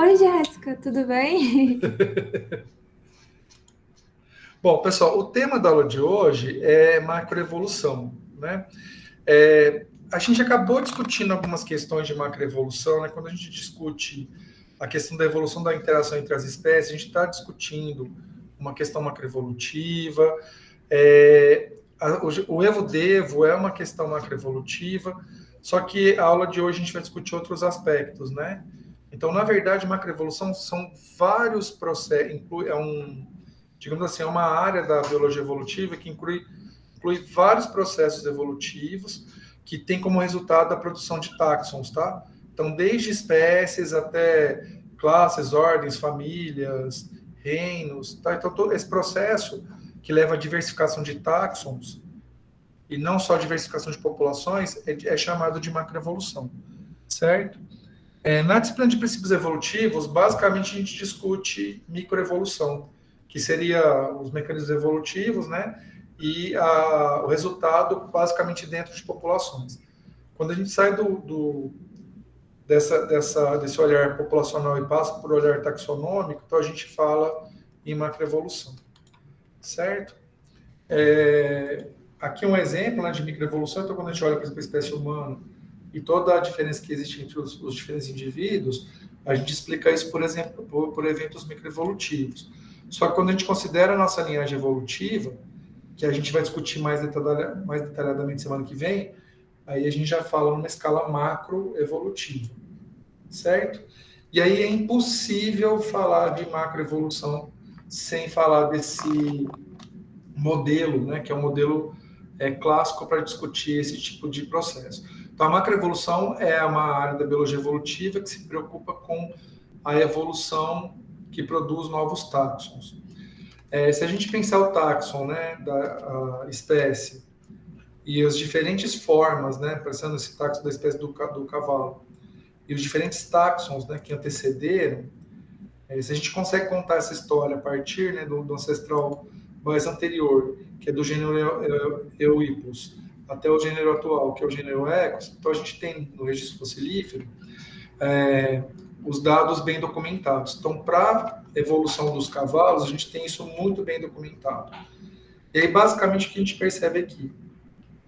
Oi, Jéssica, tudo bem? Bom, pessoal, o tema da aula de hoje é macroevolução, né? A gente acabou discutindo algumas questões de macroevolução, né? Quando a gente discute a questão da evolução da interação entre as espécies, a gente está discutindo uma questão macroevolutiva. O evo-devo é uma questão macroevolutiva, só que a aula de hoje a gente vai discutir outros aspectos, né? Então, na verdade, macroevolução são vários processos, digamos assim, é uma área da biologia evolutiva que inclui vários processos evolutivos que tem como resultado a produção de táxons, tá? Então, desde espécies até classes, ordens, famílias, reinos, tá? Então, todo esse processo que leva à diversificação de táxons, e não só diversificação de populações, é chamado de macroevolução, certo? Na disciplina de princípios evolutivos, basicamente a gente discute microevolução, que seria os mecanismos evolutivos, né? E o resultado, basicamente, dentro de populações. Quando a gente sai desse olhar populacional e passa por olhar taxonômico, então a gente fala em macroevolução, certo? Aqui um exemplo, né, de microevolução, então quando a gente olha, por exemplo, a espécie humana e toda a diferença que existe entre os diferentes indivíduos, a gente explica isso, por exemplo, por eventos microevolutivos. Só que quando a gente considera a nossa linhagem evolutiva, que a gente vai discutir mais detalhadamente semana que vem, aí a gente já fala numa escala macroevolutiva, certo? E aí é impossível falar de macroevolução sem falar desse modelo, né, que é um modelo clássico para discutir esse tipo de processo. Então, a macroevolução é uma área da biologia evolutiva que se preocupa com a evolução que produz novos táxons. Se a gente pensar o táxon, né, da espécie e as diferentes formas, né, pensando esse táxon da espécie do cavalo e os diferentes táxons, né, que antecederam, se a gente consegue contar essa história a partir, né, do ancestral mais anterior, que é do gênero Euipus, até o gênero atual, que é o gênero Ecos, então a gente tem no registro fossilífero os dados bem documentados. Então, para a evolução dos cavalos, a gente tem isso muito bem documentado. E aí, basicamente, o que a gente percebe aqui?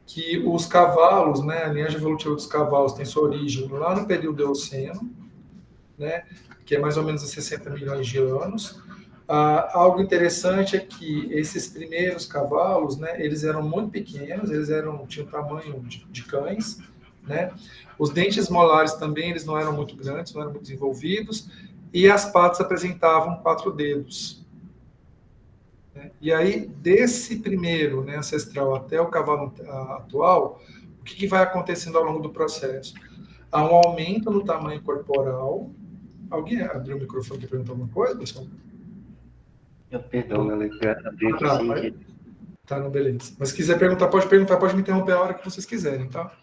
Que os cavalos, né, a linhagem evolutiva dos cavalos tem sua origem lá no período Eoceno, né, que é mais ou menos há 60 milhões de anos. Algo interessante é que esses primeiros cavalos, né, eles eram muito pequenos, tinham tamanho de cães, né? Os dentes molares também eles não eram muito grandes, não eram muito desenvolvidos, e as patas apresentavam 4 dedos. Né? E aí, desse primeiro, né, ancestral até o cavalo atual, o que vai acontecendo ao longo do processo? Há um aumento no tamanho corporal. Alguém abriu o microfone para perguntar alguma coisa, pessoal? Perdão, galera, abri aqui sem querer. Tá, não, beleza. Mas se quiser perguntar, pode me interromper a hora que vocês quiserem, tá?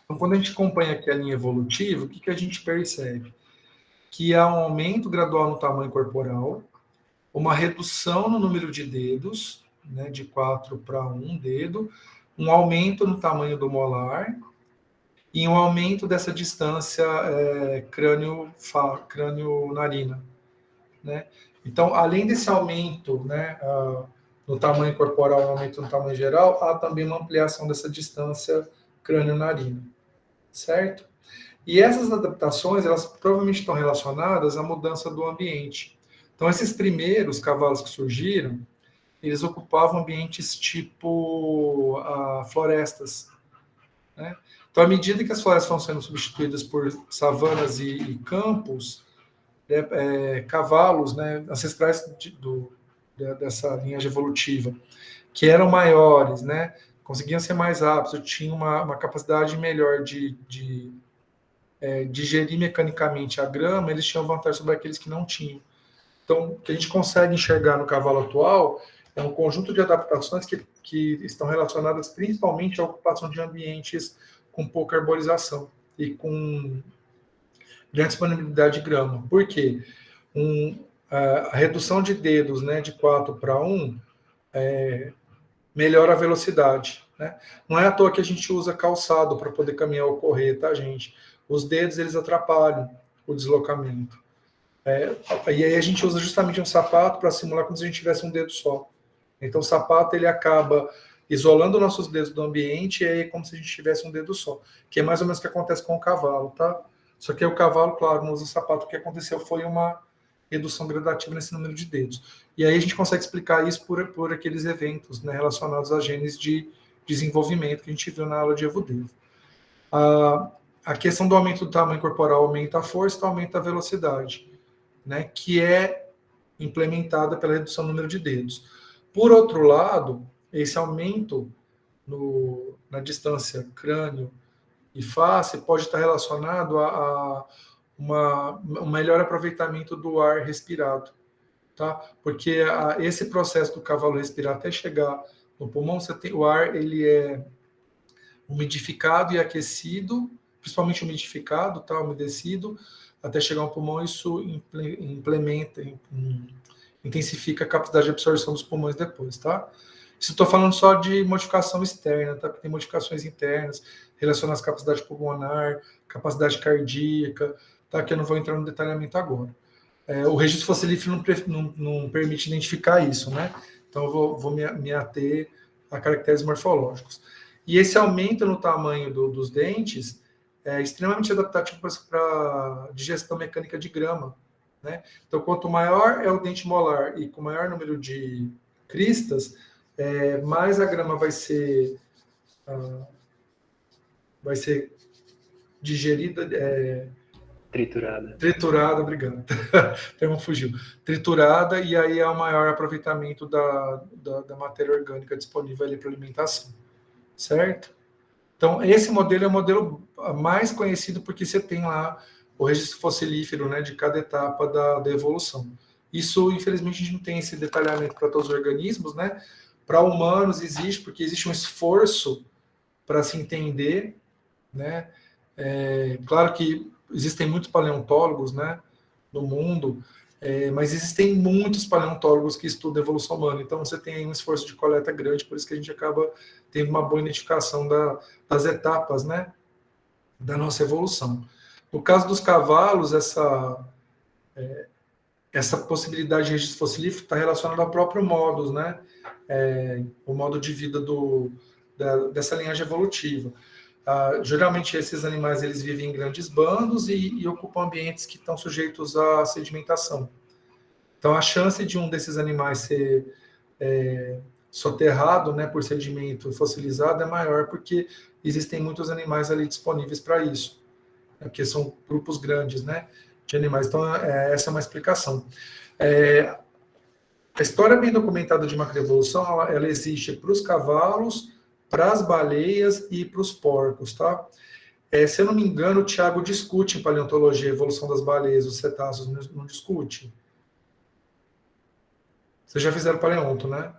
Então, quando a gente acompanha aqui a linha evolutiva, o que a gente percebe? Que há um aumento gradual no tamanho corporal, uma redução no número de dedos, né, de 4 para 1 dedo, um aumento no tamanho do molar e um aumento dessa distância crânio-narina, né? Então, além desse aumento, né, no tamanho corporal, um aumento no tamanho geral, há também uma ampliação dessa distância crânio-narina, certo? E essas adaptações, elas provavelmente estão relacionadas à mudança do ambiente. Então, esses primeiros cavalos que surgiram, eles ocupavam ambientes tipo florestas, né? Então, à medida que as florestas vão sendo substituídas por savanas e campos, cavalos, né, ancestrais dessa linhagem evolutiva, que eram maiores, né, conseguiam ser mais rápidos, tinham uma capacidade melhor de digerir mecanicamente a grama, eles tinham vantagem sobre aqueles que não tinham. Então, o que a gente consegue enxergar no cavalo atual é um conjunto de adaptações que estão relacionadas principalmente à ocupação de ambientes com pouca arborização e com grande disponibilidade de grama. Por quê? A redução de dedos, né, de 4 para 1 melhora a velocidade. Né? Não é à toa que a gente usa calçado para poder caminhar ou correr, tá, gente? Os dedos, eles atrapalham. o deslocamento. E aí a gente usa justamente um sapato para simular como se a gente tivesse um dedo só. Então o sapato ele acaba isolando nossos dedos do ambiente, e aí é como se a gente tivesse um dedo só, que é mais ou menos o que acontece com o cavalo, tá? Só que o cavalo, claro, não usa sapato. O que aconteceu foi uma redução gradativa nesse número de dedos. E aí a gente consegue explicar isso por aqueles eventos, né, relacionados a genes de desenvolvimento que a gente viu na aula de Evo-Devo. A questão do aumento do tamanho corporal aumenta a força, então aumenta a velocidade, né, que é implementada pela redução do número de dedos. Por outro lado, esse aumento na distância crânio e face pode estar relacionado a um melhor aproveitamento do ar respirado, tá? Porque esse processo do cavalo respirar até chegar no pulmão, o ar ele é umidificado e aquecido, principalmente umidificado, tá? Umedecido, até chegar no pulmão, isso intensifica a capacidade de absorção dos pulmões depois, tá? Isso estou falando só de modificação externa, tá? Porque tem modificações internas relacionadas à capacidade pulmonar, capacidade cardíaca, tá? Que eu não vou entrar no detalhamento agora. O registro fossilífero não permite identificar isso, né? Então eu vou me ater a caracteres morfológicos. E esse aumento no tamanho dos dentes é extremamente adaptativo para digestão mecânica de grama, né? Então, quanto maior é o dente molar e com maior número de cristas, mais a grama vai ser digerida, triturada, obrigado. O termo fugiu. Triturada, e aí há um maior aproveitamento da matéria orgânica disponível ali para alimentação, certo? Então, esse modelo é o modelo mais conhecido porque você tem lá o registro fossilífero, né, de cada etapa da evolução. Isso, infelizmente, a gente não tem esse detalhamento para todos os organismos, né? Para humanos existe, porque existe um esforço para se entender, né? Claro que existem muitos paleontólogos, né, no mundo, mas existem muitos paleontólogos que estudam a evolução humana. Então, você tem aí um esforço de coleta grande, por isso que a gente acaba tendo uma boa identificação das etapas, né, da nossa evolução. No caso dos cavalos, essa possibilidade de registro fossilífero está relacionada ao próprio modus, né, o modo de vida dessa linhagem evolutiva. Geralmente esses animais eles vivem em grandes bandos e ocupam ambientes que estão sujeitos à sedimentação. Então a chance de um desses animais ser soterrado, né, por sedimento fossilizado é maior porque existem muitos animais ali disponíveis para isso, né, porque são grupos grandes, né, de animais. Então essa é uma explicação. A história bem documentada de macroevolução ela existe para os cavalos, para as baleias e para os porcos, tá? Se eu não me engano, o Tiago discute em paleontologia a evolução das baleias, os cetáceos, não discute? Vocês já fizeram paleonto, né?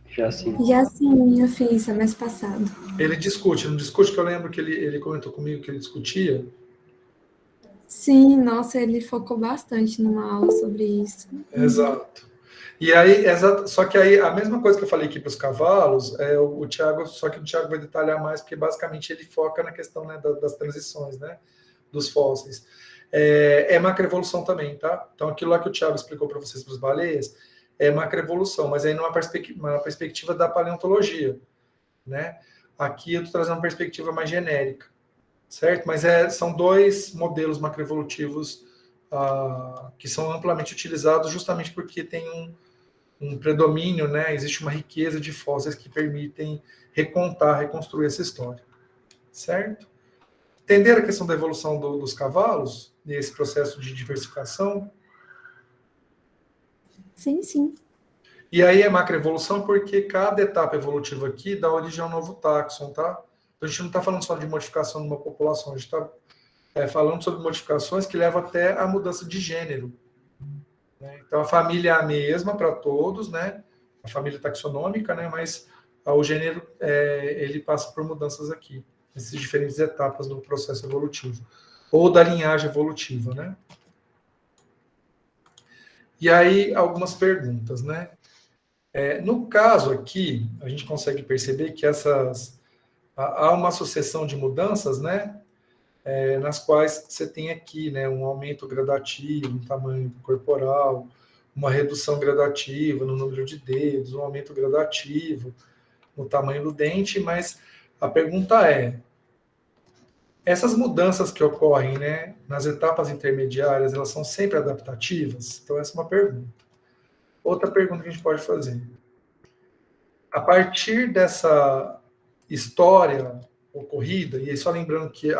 Já sim. Já sim, eu fiz mês passado. Ele discute, não discute? Que eu lembro que ele comentou comigo que ele discutia. Sim, nossa, ele focou bastante numa aula sobre isso. Exato. E aí, só que aí, a mesma coisa que eu falei aqui para os cavalos, o Thiago, só que o Thiago vai detalhar mais, porque basicamente ele foca na questão, né, das transições, né, dos fósseis. Macroevolução também, tá? Então, aquilo lá que o Thiago explicou para vocês, para as baleias, é macroevolução, mas aí numa perspectiva da paleontologia, né? Aqui eu estou trazendo uma perspectiva mais genérica, certo? Mas são dois modelos macroevolutivos que são amplamente utilizados justamente porque tem um predomínio, né? Existe uma riqueza de fósseis que permitem reconstruir essa história, certo? Entenderam a questão da evolução dos cavalos e esse processo de diversificação? Sim, sim. E aí é macroevolução porque cada etapa evolutiva aqui dá origem a um novo táxon, tá? Então a gente não está falando só de modificação de uma população, a gente está falando sobre modificações que levam até a mudança de gênero. Né? Então, a família é a mesma para todos, né? A família taxonômica, né? Mas o gênero ele passa por mudanças aqui, nessas diferentes etapas do processo evolutivo, ou da linhagem evolutiva, né? E aí, algumas perguntas, né? No caso aqui, a gente consegue perceber que há uma sucessão de mudanças, né? nas quais você tem aqui, né, um aumento gradativo no tamanho corporal, uma redução gradativa no número de dedos, um aumento gradativo no tamanho do dente, mas a pergunta é, essas mudanças que ocorrem, né, nas etapas intermediárias, elas são sempre adaptativas? Então, essa é uma pergunta. Outra pergunta que a gente pode fazer. A partir dessa história ocorrida, e aí só lembrando que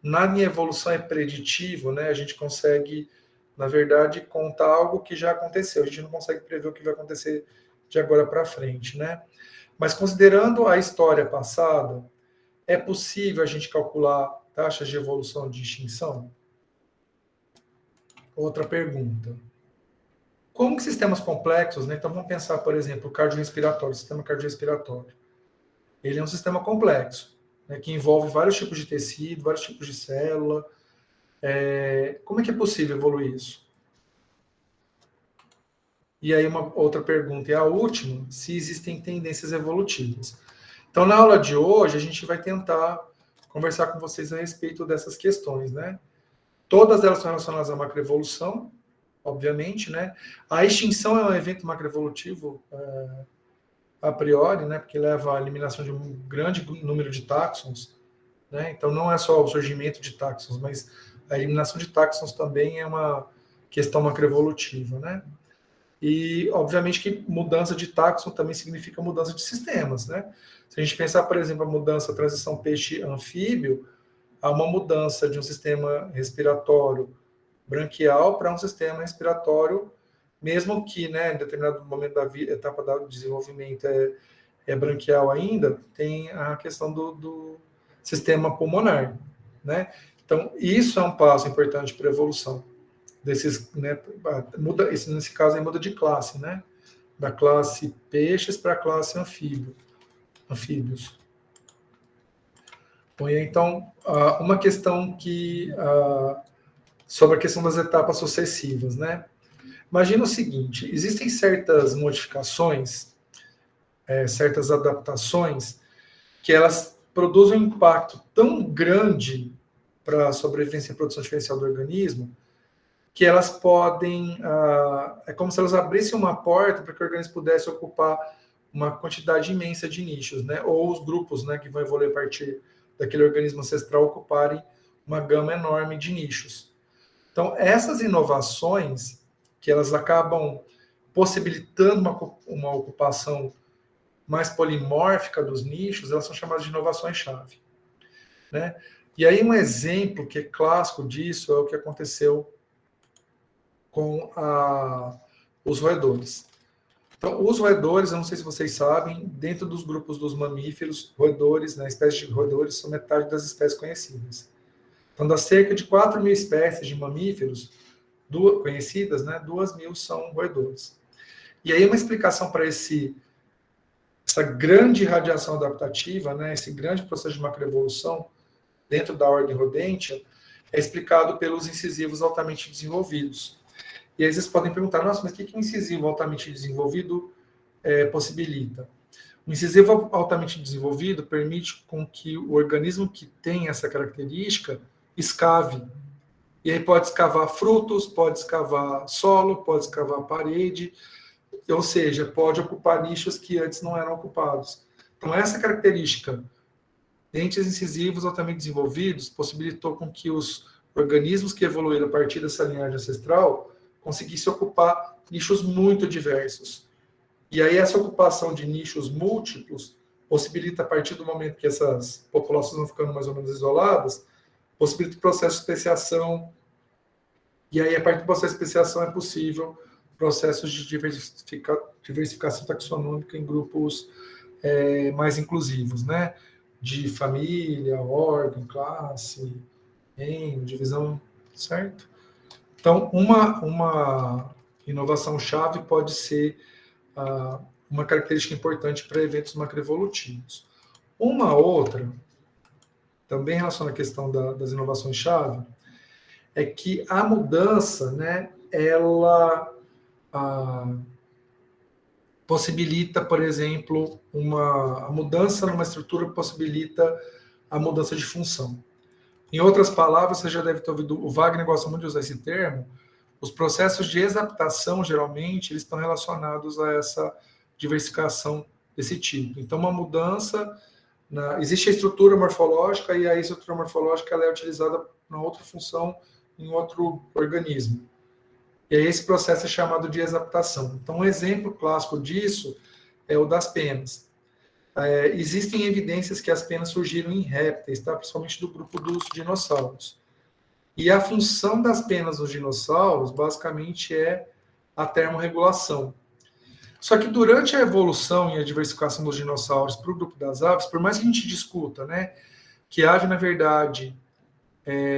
na minha evolução é preditivo, né, a gente consegue, na verdade, contar algo que já aconteceu. A gente não consegue prever o que vai acontecer de agora para frente, né? Mas considerando a história passada, é possível a gente calcular taxas de evolução de extinção? Outra pergunta. Como que sistemas complexos, né? Então vamos pensar, por exemplo, o cardiorrespiratório, o sistema cardiorrespiratório. Ele é um sistema complexo, né, que envolve vários tipos de tecido, vários tipos de célula. Como é que é possível evoluir isso? E aí uma outra pergunta, e a última, se existem tendências evolutivas. Então, na aula de hoje, a gente vai tentar conversar com vocês a respeito dessas questões, né? Todas elas são relacionadas à macroevolução, obviamente, né? A extinção é um evento macroevolutivo a priori, né? Porque leva à eliminação de um grande número de táxons, né? Então, não é só o surgimento de táxons, mas a eliminação de táxons também é uma questão macroevolutiva, né? E, obviamente, que mudança de táxon também significa mudança de sistemas, né? Se a gente pensar, por exemplo, a mudança, a transição peixe-anfíbio, há uma mudança de um sistema respiratório branquial para um sistema respiratório, mesmo que, né, em determinado momento da vida, etapa do desenvolvimento é branquial ainda, tem a questão do sistema pulmonar, né? Então, isso é um passo importante para a evolução desses, né, muda, isso, nesse caso aí muda de classe, né? Da classe peixes para a classe anfíbios. Bom, então, uma questão sobre a questão das etapas sucessivas, né? Imagina o seguinte, existem certas modificações, certas adaptações, que elas produzem um impacto tão grande para a sobrevivência e produção diferencial do organismo, que elas podem, é como se elas abrissem uma porta para que o organismo pudesse ocupar uma quantidade imensa de nichos, né? Ou os grupos, né, que vão evoluir a partir daquele organismo ancestral ocuparem uma gama enorme de nichos. Então, essas inovações, que elas acabam possibilitando uma ocupação mais polimórfica dos nichos, elas são chamadas de inovações-chave, né? E aí um exemplo que é clássico disso é o que aconteceu com os roedores. Então, os roedores, eu não sei se vocês sabem, dentro dos grupos dos mamíferos, roedores, né, espécies de roedores, são metade das espécies conhecidas. Então, das cerca de 4.000 espécies de mamíferos conhecidas, né, 2.000 são roedores. E aí uma explicação para essa grande radiação adaptativa, né, esse grande processo de macroevolução dentro da ordem Rodentia, é explicado pelos incisivos altamente desenvolvidos. E aí vocês podem perguntar, nossa, mas o que um incisivo altamente desenvolvido possibilita? O incisivo altamente desenvolvido permite com que o organismo que tem essa característica escave. E aí pode escavar frutos, pode escavar solo, pode escavar parede, ou seja, pode ocupar nichos que antes não eram ocupados. Então, essa característica, dentes incisivos altamente desenvolvidos, possibilitou com que os organismos que evoluíram a partir dessa linhagem ancestral conseguisse ocupar nichos muito diversos. E aí essa ocupação de nichos múltiplos possibilita, a partir do momento que essas populações vão ficando mais ou menos isoladas, possibilita o processo de especiação. E aí, a partir do processo de especiação, é possível processos de diversificação taxonômica em grupos mais inclusivos, né? De família, órgão, classe, reino, divisão, certo? Então, uma inovação-chave pode ser uma característica importante para eventos macroevolutivos. Uma outra, também relacionada à questão das inovações-chave, é que a mudança, né, ela possibilita, por exemplo, a mudança numa estrutura possibilita a mudança de função. Em outras palavras, você já deve ter ouvido, o Wagner gosta muito de usar esse termo, os processos de exaptação, geralmente, eles estão relacionados a essa diversificação desse tipo. Então, uma mudança, existe a estrutura morfológica e a estrutura morfológica ela é utilizada para outra função em outro organismo. E aí esse processo é chamado de exaptação. Então, um exemplo clássico disso é o das penas. Existem evidências que as penas surgiram em répteis, tá? Principalmente do grupo dos dinossauros. E a função das penas dos dinossauros, basicamente, é a termorregulação. Só que durante a evolução e a diversificação dos dinossauros para o grupo das aves, por mais que a gente discuta, né, que a ave, na verdade,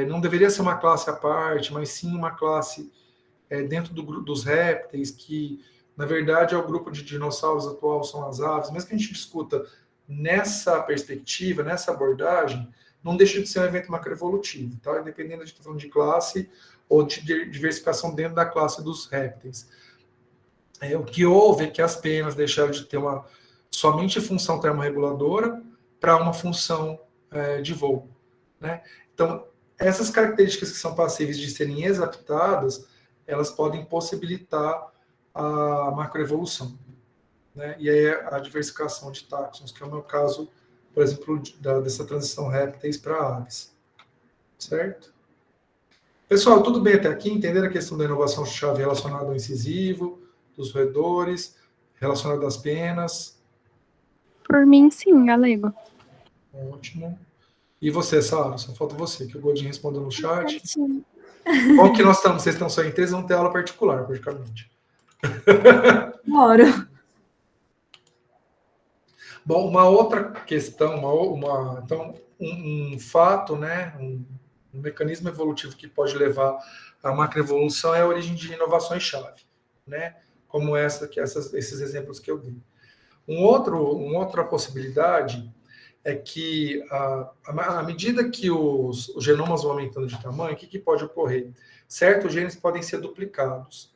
não deveria ser uma classe à parte, mas sim uma classe dentro dos répteis, que, na verdade, é o grupo de dinossauros atual, são as aves, mesmo que a gente discuta nessa perspectiva, nessa abordagem, não deixa de ser um evento macroevolutivo, tá? Independente de estar falando de classe ou de diversificação dentro da classe dos répteis. O que houve é que as penas deixaram de ter somente função termorreguladora para uma função de voo, né? Então, essas características que são passíveis de serem exaptadas, elas podem possibilitar a macroevolução, né? E aí a diversificação de táxons, que é o meu caso, por exemplo, dessa transição répteis para aves, certo? Pessoal, tudo bem até aqui? Entenderam a questão da inovação-chave relacionada ao incisivo, dos roedores, relacionada às penas? Por mim, sim, Galego. Ótimo. E você, Sara? Só falta você, que o Godinho respondeu no chat. Certinho. Como que nós estamos? Vocês estão só em 3, vão ter aula particular, praticamente. Bora. Bom, uma outra questão, então, um fato, né, um mecanismo evolutivo que pode levar à macroevolução é a origem de inovações-chave, né, como esses exemplos que eu dei. Uma outra possibilidade é que, à medida que os genomas vão aumentando de tamanho, o que pode ocorrer? Certos genes podem ser duplicados.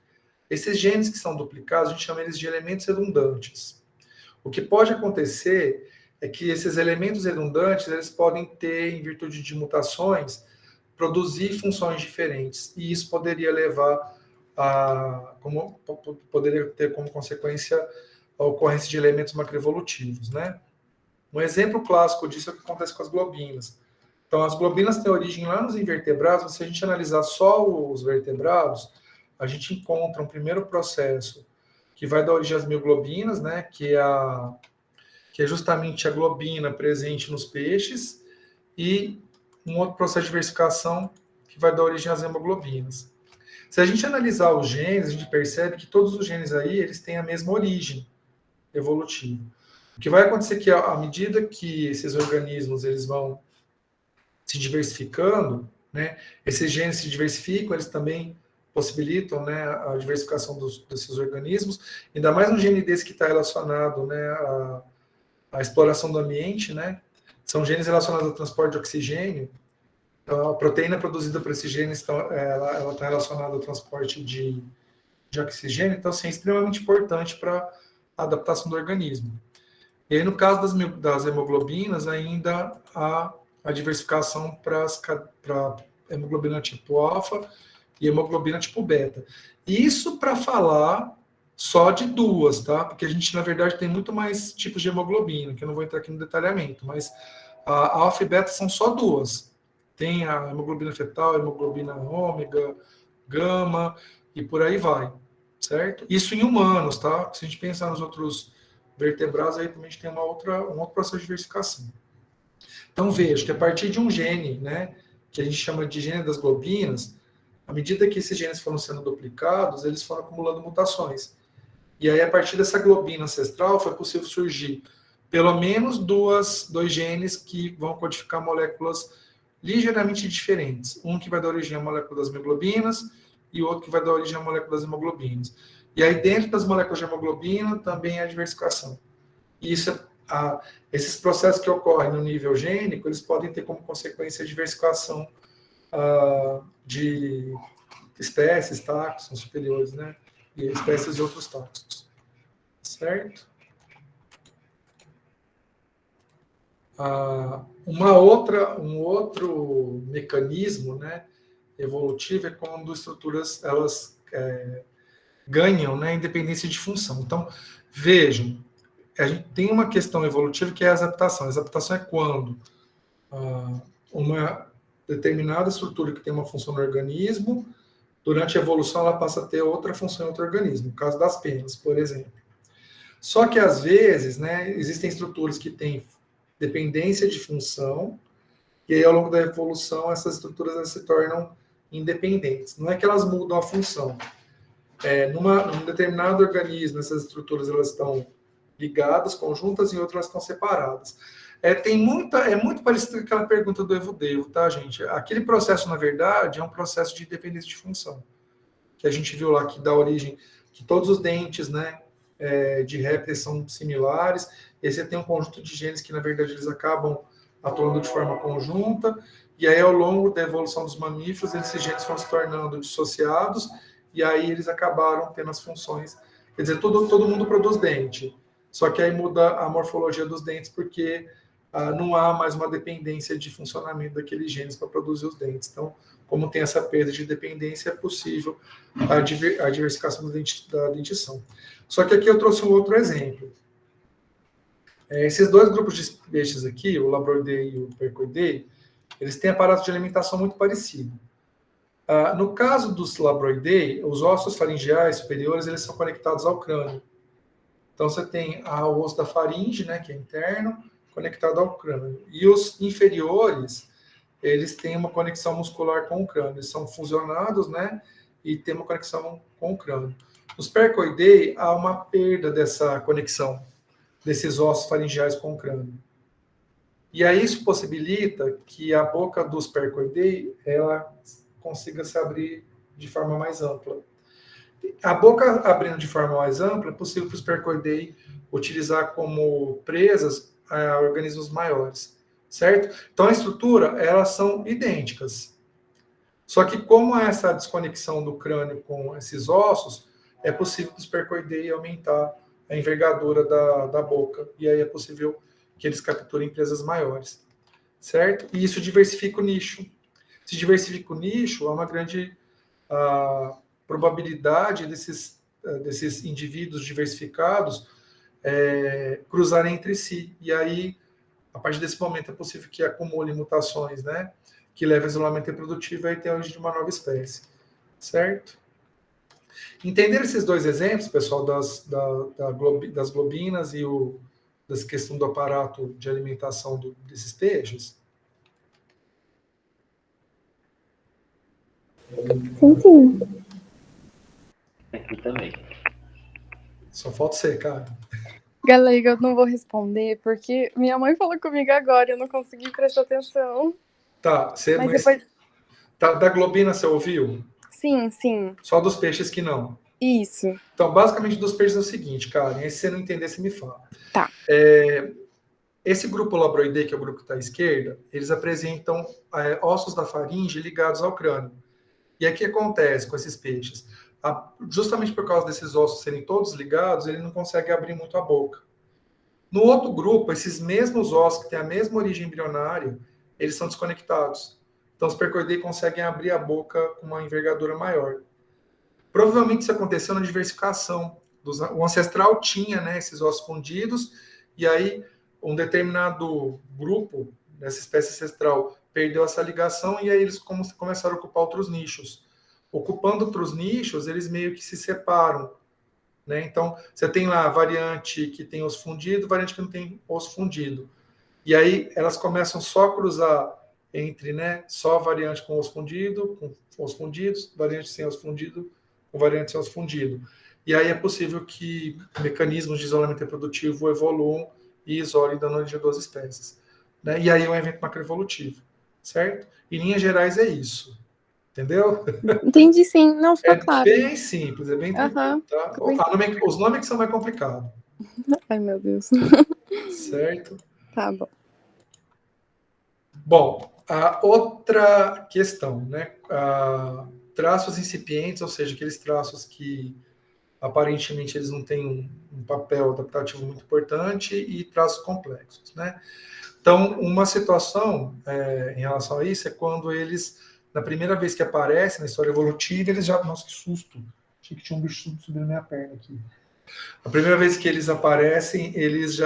Esses genes que são duplicados, a gente chama eles de elementos redundantes. O que pode acontecer é que esses elementos redundantes, eles podem ter, em virtude de mutações, produzir funções diferentes. E isso poderia levar poderia ter como consequência a ocorrência de elementos macroevolutivos, né? Um exemplo clássico disso é o que acontece com as globinas. Então, as globinas têm origem lá nos invertebrados. Se a gente analisar só os vertebrados, a gente encontra um primeiro processo que vai dar origem às mioglobinas, né, que é justamente a globina presente nos peixes, e um outro processo de diversificação que vai dar origem às hemoglobinas. Se a gente analisar os genes, a gente percebe que todos os genes aí, eles têm a mesma origem evolutiva. O que vai acontecer é que, à medida que esses organismos eles vão se diversificando, né, esses genes se diversificam, eles também possibilitam, né, a diversificação desses organismos, ainda mais um gene desse que está relacionado, né, à exploração do ambiente, né, são genes relacionados ao transporte de oxigênio. Então, a proteína produzida por esses genes, ela está relacionada ao transporte de oxigênio, então, assim, é extremamente importante para a adaptação do organismo. E aí, no caso das hemoglobinas, ainda há a diversificação para hemoglobina tipo alfa e hemoglobina tipo beta. Isso para falar só de duas, tá? Porque a gente, na verdade, tem muito mais tipos de hemoglobina, que eu não vou entrar aqui no detalhamento, mas a alfa e beta são só duas. Tem a hemoglobina fetal, a hemoglobina ômega, gama, e por aí vai, certo? Isso em humanos, tá? Se a gente pensar nos outros vertebrados, aí também a gente tem um outro processo de diversificação. Então, veja que a partir de um gene, né, que a gente chama de gene das globinas, à medida que esses genes foram sendo duplicados, eles foram acumulando mutações. E aí, a partir dessa globina ancestral, foi possível surgir pelo menos dois genes que vão codificar moléculas ligeiramente diferentes. Um que vai dar origem à molécula das mioglobinas e o outro que vai dar origem à molécula das hemoglobinas. E aí, dentro das moléculas de hemoglobina, também há diversificação. E esses processos que ocorrem no nível gênico, eles podem ter como consequência a diversificação de espécies, táxons superiores, né? E espécies de outros táxons. Certo? Um outro mecanismo, né, evolutivo é quando estruturas elas ganham, né, independência de função. Então, vejam, a gente tem uma questão evolutiva que é a exaptação. A exaptação é quando uma determinada estrutura que tem uma função no organismo, durante a evolução ela passa a ter outra função em outro organismo, no caso das penas, por exemplo. Só que, às vezes, né, existem estruturas que têm dependência de função, e aí, ao longo da evolução, essas estruturas elas se tornam independentes. Não é que elas mudam a função. Num determinado organismo, essas estruturas elas estão ligadas, conjuntas, e outras estão separadas. É muito parecido com aquela pergunta do Evo-Devo, tá, gente? Aquele processo, na verdade, é um processo de dependência de função, que a gente viu lá que dá origem, que todos os dentes, né, de répteis são similares, e aí você tem um conjunto de genes que, na verdade, eles acabam atuando de forma conjunta, e aí, ao longo da evolução dos mamíferos, esses genes foram se tornando dissociados, e aí eles acabaram tendo as funções. Quer dizer, todo mundo produz dente, só que aí muda a morfologia dos dentes, porque não há mais uma dependência de funcionamento daqueles genes para produzir os dentes. Então, como tem essa perda de dependência, é possível a diversificação da dentição. Só que aqui eu trouxe um outro exemplo. Esses dois grupos de peixes aqui, o Labroideae e o Percoideae, eles têm aparato de alimentação muito parecido. No caso dos Labroideae, os ossos faringeais superiores eles são conectados ao crânio. Então você tem o osso da faringe, né, que é interno, conectado ao crânio. E os inferiores, eles têm uma conexão muscular com o crânio. Eles são fusionados, né, e tem uma conexão com o crânio. Nos Percoideae, há uma perda dessa conexão desses ossos faringeais com o crânio. E aí isso possibilita que a boca dos Percoideae ela consiga se abrir de forma mais ampla. A boca abrindo de forma mais ampla, é possível para os Percoideae utilizar como presas organismos maiores, certo? Então a estrutura, elas são idênticas. Só que como há essa desconexão do crânio com esses ossos, é possível para os Percoideae aumentar a envergadura da boca, e aí é possível que eles capturem presas maiores, certo? E isso diversifica o nicho. Se diversifica o nicho, há uma grande probabilidade desses indivíduos diversificados cruzarem entre si. E aí, a partir desse momento, é possível que acumule mutações, né? Que levem ao isolamento reprodutivo e tenha a origem de uma nova espécie, certo? Entender esses dois exemplos, pessoal, das globinas e dessa questão do aparato de alimentação desses peixes? Sim. Aqui também. Só falta você, cara. Galera, eu não vou responder, porque minha mãe falou comigo agora e eu não consegui prestar atenção. Tá, Mas depois... Da globina você ouviu? Sim. Só dos peixes que não. Isso. Então, basicamente, dos peixes é o seguinte, cara, e se você não entender, você me fala. Tá. Esse grupo Labroideae, que é o grupo que está à esquerda, eles apresentam ossos da faringe ligados ao crânio. E aí o que acontece com esses peixes? Justamente por causa desses ossos serem todos ligados, ele não consegue abrir muito a boca. No outro grupo, esses mesmos ossos que têm a mesma origem embrionária, eles são desconectados. Então, os Percoideae conseguem abrir a boca com uma envergadura maior. Provavelmente isso aconteceu na diversificação. O ancestral tinha, né, esses ossos fundidos, e aí um determinado grupo dessa espécie ancestral perdeu essa ligação, e aí eles começaram a ocupar outros nichos. Ocupando outros nichos, eles meio que se separam, né? Então, você tem lá a variante que tem osso fundido, variante que não tem osso fundido. E aí elas começam só a cruzar entre, né, só a variante com osso fundido, com osso fundidos, variante sem osso fundido, com variante sem osso fundido. E aí é possível que mecanismos de isolamento reprodutivo evoluam e isolem, dando origem a duas espécies, né? E aí é um evento macroevolutivo, certo? Em linhas gerais é isso. Entendeu? Entendi, sim. Não, ficou claro. É bem simples, é bem tranquilo, tá? Os nomes que são mais complicados. Ai, meu Deus. Certo? Tá bom. Bom, a outra questão, né? Traços incipientes, ou seja, aqueles traços que aparentemente eles não têm um papel adaptativo muito importante, e traços complexos, né? Então, uma situação em relação a isso é quando eles, na primeira vez que aparecem na história evolutiva, eles já... Nossa, que susto! Achei que tinha um bicho subindo na minha perna aqui. A primeira vez que eles aparecem, eles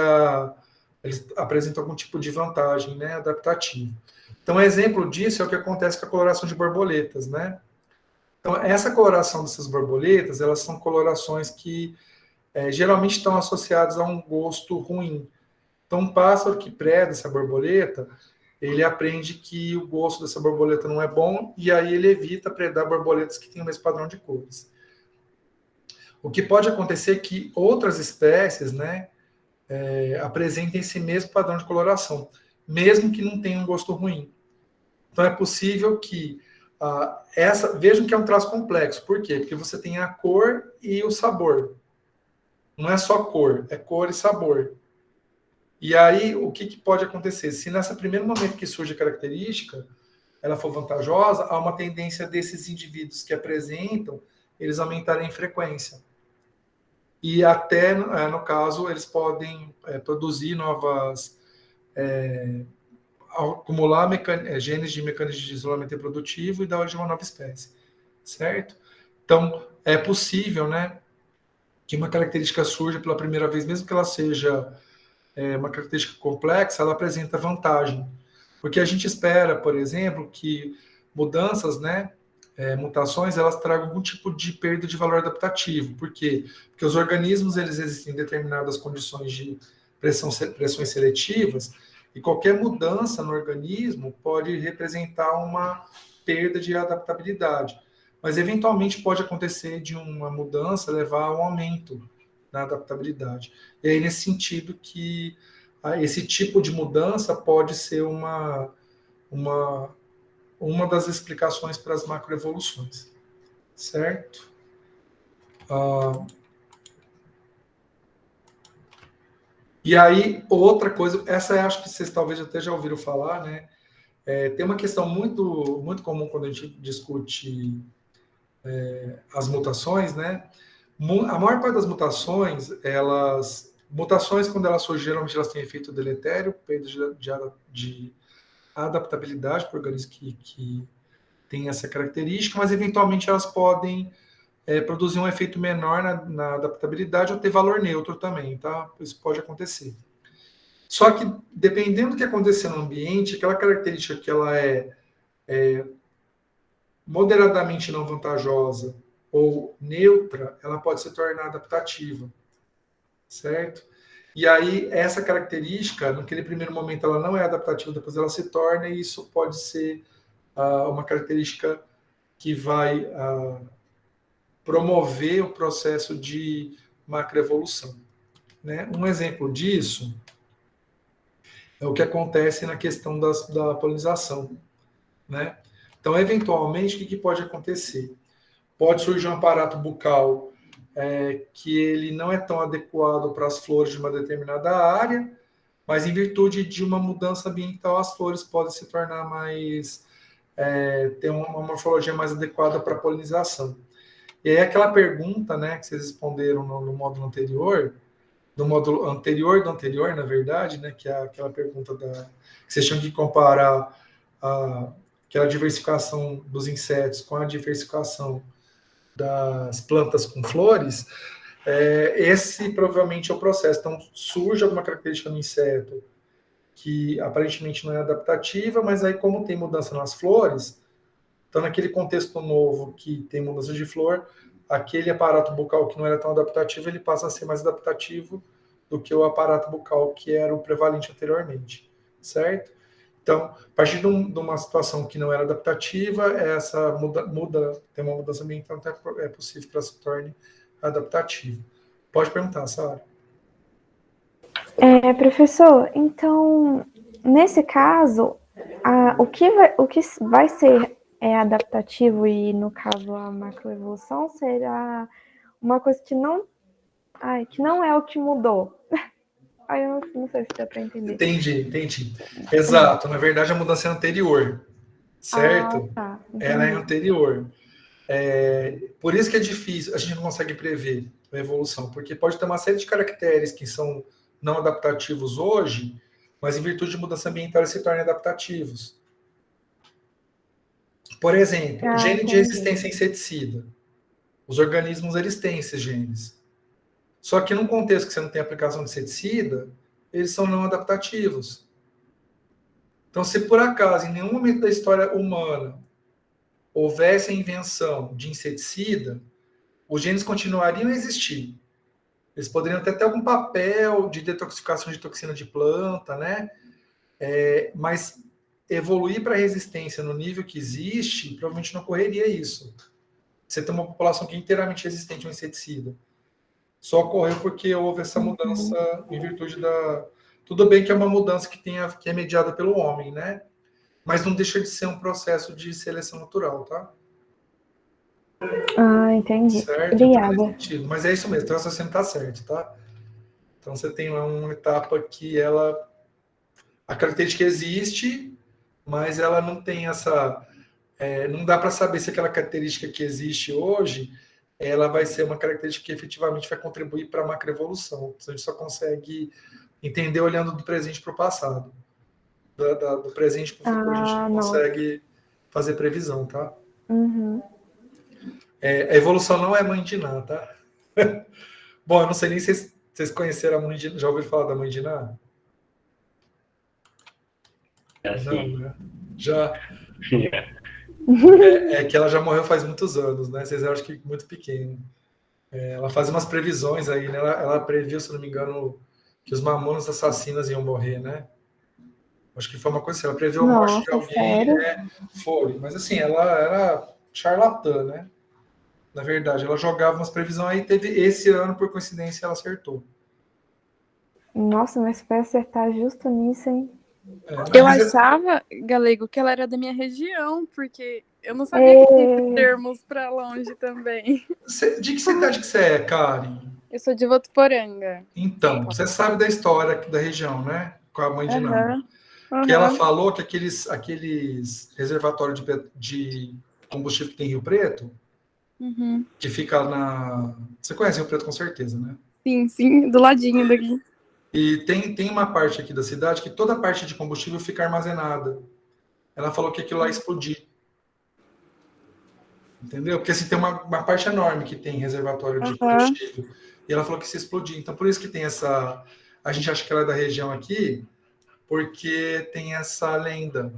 apresentam algum tipo de vantagem, né, adaptativa. Então, exemplo disso é o que acontece com a coloração de borboletas, né? Então, essa coloração dessas borboletas, elas são colorações que geralmente estão associadas a um gosto ruim. Então, um pássaro que preda essa borboleta, ele aprende que o gosto dessa borboleta não é bom e aí ele evita predar borboletas que têm o mesmo padrão de cores. O que pode acontecer é que outras espécies, né, apresentem esse mesmo padrão de coloração, mesmo que não tenham um gosto ruim. Então, é possível que vejam que é um traço complexo. Por quê? Porque você tem a cor e o sabor. Não é só cor, é cor e sabor. E aí, o que pode acontecer? Se nesse primeiro momento que surge a característica, ela for vantajosa, há uma tendência desses indivíduos que apresentam, eles aumentarem em frequência. E até, no caso, eles podem produzir novas... acumular genes de mecanismos de isolamento reprodutivo e dar origem a uma nova espécie. Certo? Então, é possível, né, que uma característica surja pela primeira vez, mesmo que ela seja uma característica complexa, ela apresenta vantagem. Porque a gente espera, por exemplo, que mudanças, né, mutações, elas tragam algum tipo de perda de valor adaptativo. Por quê? Porque os organismos, eles existem em determinadas condições de pressões seletivas, e qualquer mudança no organismo pode representar uma perda de adaptabilidade. Mas, eventualmente, pode acontecer de uma mudança levar a um aumento na adaptabilidade. E aí, nesse sentido, que esse tipo de mudança pode ser uma das explicações para as macroevoluções. Certo? E aí, outra coisa, essa acho que vocês talvez até já ouviram falar, né? Tem uma questão muito, muito comum quando a gente discute as mutações, né? A maior parte das mutações, mutações, quando elas surgem, geralmente elas têm efeito deletério, perda de adaptabilidade para organismos que têm essa característica, mas eventualmente elas podem produzir um efeito menor na adaptabilidade ou ter valor neutro também, tá? Isso pode acontecer. Só que, dependendo do que acontecer no ambiente, aquela característica que ela é moderadamente não vantajosa ou neutra, ela pode se tornar adaptativa, certo? E aí, essa característica, naquele primeiro momento, ela não é adaptativa, depois ela se torna, e isso pode ser uma característica que vai promover o processo de macroevolução. Né? Um exemplo disso é o que acontece na questão da polinização. Né? Então, eventualmente, o que pode acontecer? Pode surgir um aparato bucal que ele não é tão adequado para as flores de uma determinada área, mas em virtude de uma mudança ambiental, as flores podem se tornar mais... ter uma morfologia mais adequada para a polinização. E aí aquela pergunta, né, que vocês responderam no módulo anterior, do anterior, na verdade, né, que é aquela pergunta que vocês tinham que comparar aquela diversificação dos insetos com a diversificação das plantas com flores, esse provavelmente é o processo. Então, surge alguma característica no inseto que aparentemente não é adaptativa, mas aí como tem mudança nas flores, então naquele contexto novo que tem mudança de flor, aquele aparato bucal que não era tão adaptativo, ele passa a ser mais adaptativo do que o aparato bucal que era o prevalente anteriormente, certo? Então, a partir de uma situação que não era adaptativa, essa tem uma mudança ambiental, então é possível que ela se torne adaptativa. Pode perguntar, Sara. Professor, então, nesse caso, o que vai ser adaptativo e, no caso, a macroevolução será uma coisa que não é o que mudou. Eu não sei se dá para entender. Entendi. Exato. Na verdade, a mudança é anterior, certo? Tá. Ela é anterior. Por isso que é difícil, a gente não consegue prever a evolução, porque pode ter uma série de caracteres que são não adaptativos hoje, mas em virtude de mudança ambiental eles se tornam adaptativos. Por exemplo, gene de entendi. resistência a inseticida. Os organismos, eles têm esses genes. Só que num contexto que você não tem aplicação de inseticida, eles são não adaptativos. Então, se por acaso, em nenhum momento da história humana, houvesse a invenção de inseticida, os genes continuariam a existir. Eles poderiam até ter algum papel de detoxificação de toxina de planta, né? Mas evoluir para resistência no nível que existe, provavelmente não ocorreria isso. Você tem uma população que é inteiramente resistente ao inseticida. Só ocorreu porque houve essa mudança em virtude da... Tudo bem que é uma mudança que é mediada pelo homem, né? Mas não deixa de ser um processo de seleção natural, tá? Entendi. Certo? Então, Obrigada. nesse sentido. Mas é isso mesmo, então você está certo, tá? Então você tem uma etapa que ela... A característica existe, mas ela não tem essa... não dá para saber se aquela característica que existe hoje, ela vai ser uma característica que efetivamente vai contribuir para a macroevolução. A gente só consegue entender olhando do presente para o passado. Do presente para o futuro, a gente não consegue fazer previsão, tá? Uhum. A evolução não é mãe de Ná, tá? Bom, eu não sei nem se vocês conheceram a mãe de Ná. Já ouviram falar da mãe de Ná? Assim. Não, né? Já. É que ela já morreu faz muitos anos, né? Vocês acham que muito pequeno. Ela fazia umas previsões aí, né? Ela previu, se não me engano, que os mamonas assassinas iam morrer, né? Acho que foi uma coisa assim, ela previu a morte de alguém. Sério? Foi. Mas assim, ela era charlatã, né? Na verdade, ela jogava umas previsões aí, teve esse ano, por coincidência, ela acertou. Nossa, mas foi acertar justo nisso, hein? Eu achava, Galego, que ela era da minha região, porque eu não sabia que tinha termos pra longe também. De que cidade que você é, Karen? Eu sou de Votuporanga. Então, você sabe da história da região, né? Com a mãe de Ná. Que ela falou que aqueles reservatórios de combustível que tem em Rio Preto, que fica na... Você conhece Rio Preto com certeza, né? Sim, do ladinho daqui. E tem uma parte aqui da cidade que toda a parte de combustível fica armazenada. Ela falou que aquilo lá ia explodir. Entendeu? Porque assim, tem uma parte enorme que tem reservatório de combustível. E ela falou que se explodir. Então, por isso que tem essa... A gente acha que ela é da região aqui, porque tem essa lenda.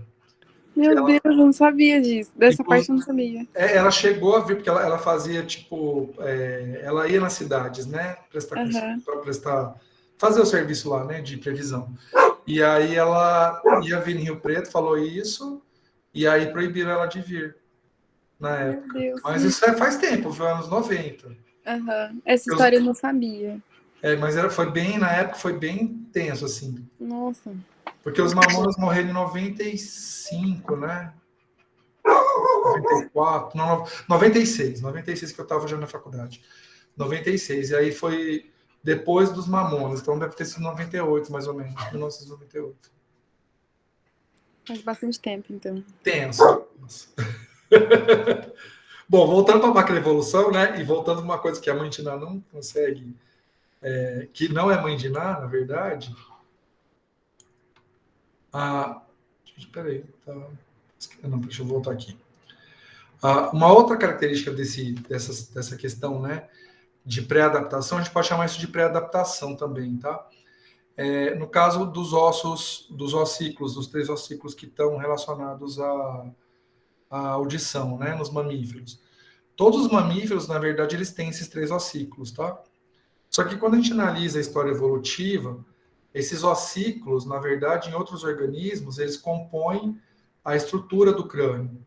Meu Deus, eu não sabia disso. Dessa parte eu não sabia. Ela chegou a vir, porque ela fazia, tipo... ela ia nas cidades, né? Fazer o serviço lá, né? De previsão. E aí ela ia vir em Rio Preto, falou isso, e aí proibiram ela de vir na época. Meu Deus. Mas isso faz tempo, foi anos 90. Essa história eu não sabia. Mas foi bem, na época foi bem tenso, assim. Nossa. Porque os Mamonas morreram em 95, né? 94, não, 96 que eu estava já na faculdade. 96, e aí foi depois dos Mamonas, então deve ter sido 98, mais ou menos, 1998. Faz bastante tempo, então. Tenso. Bom, voltando para a macroevolução, né? E voltando para uma coisa que a mãe de Ná não consegue, que não é mãe de Ná, na verdade. Gente, peraí. Não, deixa eu voltar aqui. Uma outra característica dessa questão, né, de pré-adaptação, a gente pode chamar isso de pré-adaptação também, tá? No caso dos ossículos, dos 3 ossículos que estão relacionados à audição, né, nos mamíferos. Todos os mamíferos, na verdade, eles têm esses 3 ossículos, tá? Só que quando a gente analisa a história evolutiva, esses ossículos, na verdade, em outros organismos, eles compõem a estrutura do crânio,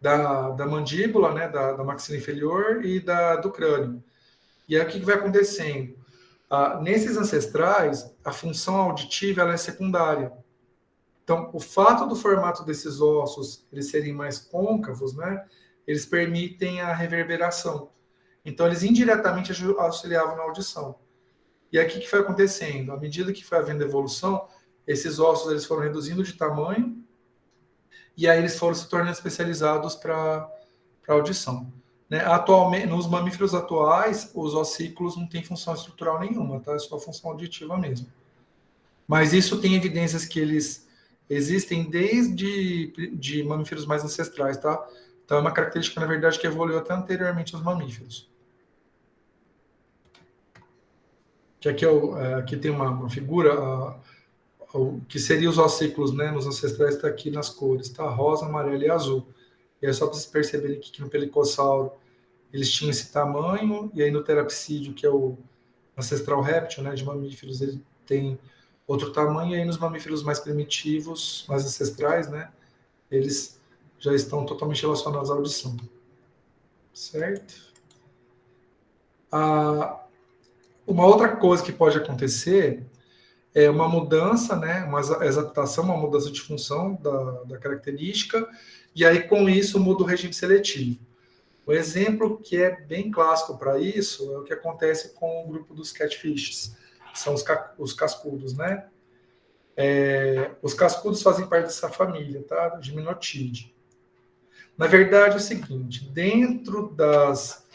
da mandíbula, né, da maxila inferior e do crânio. E aí o que vai acontecendo? Nesses ancestrais, a função auditiva ela é secundária. Então, o fato do formato desses ossos eles serem mais côncavos, né, eles permitem a reverberação. Então, eles indiretamente auxiliavam na audição. E aí, o que foi acontecendo? À medida que foi havendo evolução, esses ossos eles foram reduzindo de tamanho e aí eles foram se tornando especializados para audição. Né? Atualmente, nos mamíferos atuais, os ossículos não têm função estrutural nenhuma, tá? É só função auditiva mesmo. Mas isso tem evidências que eles existem desde de mamíferos mais ancestrais, tá? Então é uma característica, na verdade, que evoluiu até anteriormente aos mamíferos. Que aqui, aqui tem uma figura, que seria os ossículos, né, nos ancestrais, está aqui nas cores, tá? Rosa, amarelo e azul. E é só para vocês perceberem que no pelicossauro eles tinham esse tamanho, e aí no terapsídeo, que é o ancestral réptil, né, de mamíferos, ele tem outro tamanho, e aí nos mamíferos mais primitivos, mais ancestrais, né, eles já estão totalmente relacionados à audição. Certo? Uma outra coisa que pode acontecer é uma mudança, né, uma exaptação, uma mudança de função da característica, e aí com isso muda o regime seletivo. O exemplo que é bem clássico para isso é o que acontece com o grupo dos catfishes, que são os cascudos, né? Os cascudos fazem parte dessa família, tá? Gymnotidae. Na verdade é o seguinte, dentro das...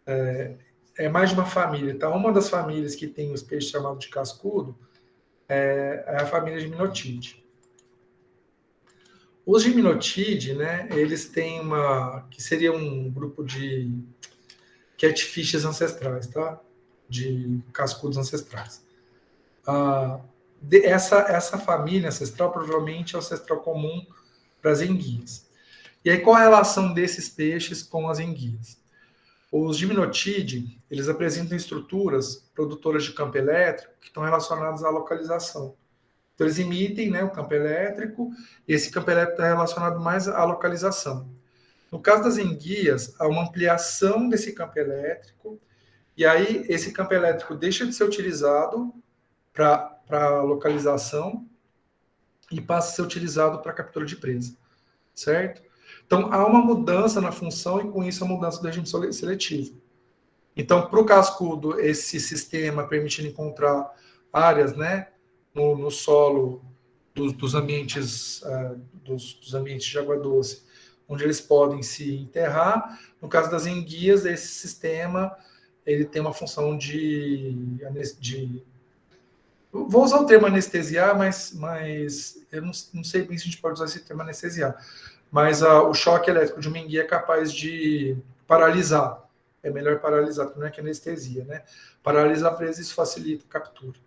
é mais de uma família, tá? Uma das famílias que tem os peixes chamados de cascudo é a família Gymnotidae. Os Gymnotidae, né, eles têm que seria um grupo de catfishes ancestrais, tá? De cascudos ancestrais. Essa família ancestral provavelmente é o ancestral comum para as enguias. E aí qual a relação desses peixes com as enguias? Os Gymnotidae, eles apresentam estruturas produtoras de campo elétrico que estão relacionadas à localização. Então, eles emitem, né, o campo elétrico, e esse campo elétrico está relacionado mais à localização. No caso das enguias, há uma ampliação desse campo elétrico, e aí esse campo elétrico deixa de ser utilizado para localização e passa a ser utilizado para captura de presa, certo? Então, há uma mudança na função e, com isso, a mudança do regime seletivo. Então, para o cascudo, esse sistema permitindo encontrar áreas, né, no solo dos ambientes dos ambientes de água doce, onde eles podem se enterrar. No caso das enguias, esse sistema ele tem uma função de vou usar o termo anestesiar, mas eu não sei bem se a gente pode usar esse termo anestesiar. Mas o choque elétrico de uma enguia é capaz de paralisar. É melhor paralisar, porque não é que anestesia, né? Paralisar a presa, isso facilita a captura.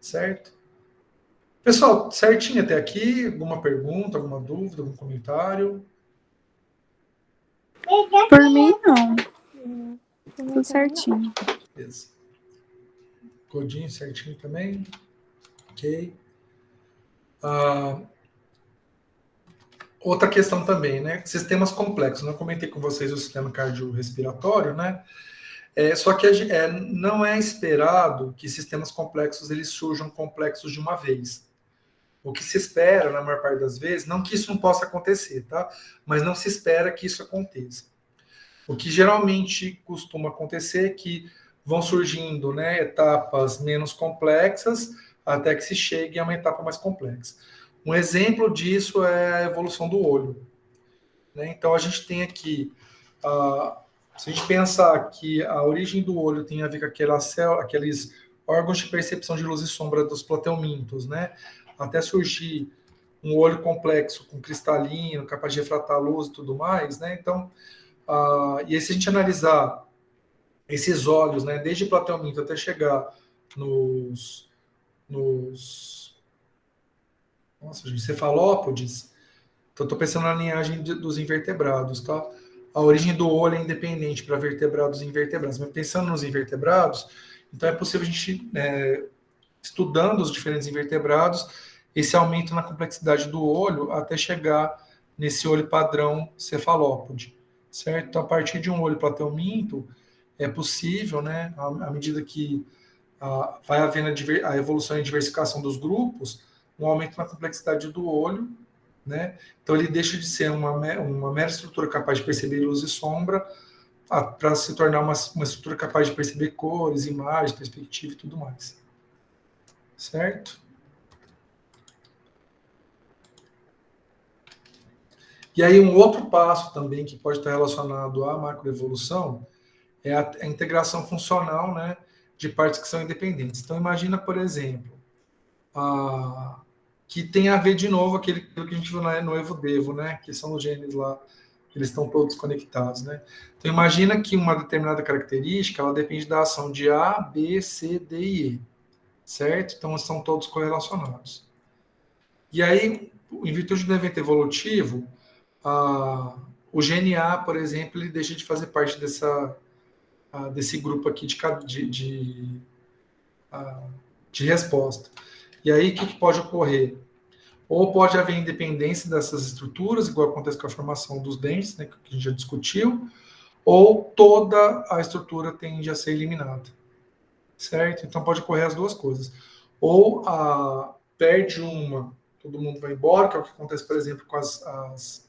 Certo? Pessoal, certinho até aqui? Alguma pergunta, alguma dúvida, algum comentário? Por mim, não. Tudo certinho. Beleza. Codinho certinho também. Ok. Outra questão também, né? Sistemas complexos. Eu comentei com vocês o sistema cardiorrespiratório, né? Só que não é esperado que sistemas complexos eles surjam complexos de uma vez. O que se espera, na maior parte das vezes, não que isso não possa acontecer, tá? Mas não se espera que isso aconteça. O que geralmente costuma acontecer é que vão surgindo, né, etapas menos complexas até que se chegue a uma etapa mais complexa. Um exemplo disso é a evolução do olho, né? Então, a gente tem aqui, se a gente pensar que a origem do olho tem a ver com aqueles órgãos de percepção de luz e sombra dos plateumintos, né? Até surgir um olho complexo com cristalino, capaz de refratar a luz e tudo mais, né? Então, e aí se a gente analisar esses olhos, né, desde plateuminto até chegar nos cefalópodes, então estou pensando na linhagem dos invertebrados, tá? A origem do olho é independente para vertebrados e invertebrados, mas pensando nos invertebrados, então é possível a gente, estudando os diferentes invertebrados, esse aumento na complexidade do olho até chegar nesse olho padrão cefalópode, certo? Então, a partir de um olho plateuminto, é possível, né, à medida que vai havendo a evolução e diversificação dos grupos, um aumento na complexidade do olho, né? Então, ele deixa de ser uma mera estrutura capaz de perceber luz e sombra para se tornar uma estrutura capaz de perceber cores, imagens, perspectiva e tudo mais. Certo? E aí, um outro passo também que pode estar relacionado à macroevolução é a integração funcional, né, de partes que são independentes. Então, imagina, por exemplo, que tem a ver de novo aquilo que a gente viu no Evo-Devo, né? Que são os genes lá, eles estão todos conectados, né? Então, imagina que uma determinada característica, ela depende da ação de A, B, C, D e E, certo? Então, estão todos correlacionados. E aí, em virtude do evento evolutivo, o gene A, por exemplo, ele deixa de fazer parte desse grupo aqui de resposta. E aí, o que pode ocorrer? Ou pode haver independência dessas estruturas, igual acontece com a formação dos dentes, né, que a gente já discutiu, ou toda a estrutura tende a ser eliminada, certo? Então, pode ocorrer as duas coisas. Ou perde uma, todo mundo vai embora, que é o que acontece, por exemplo, com as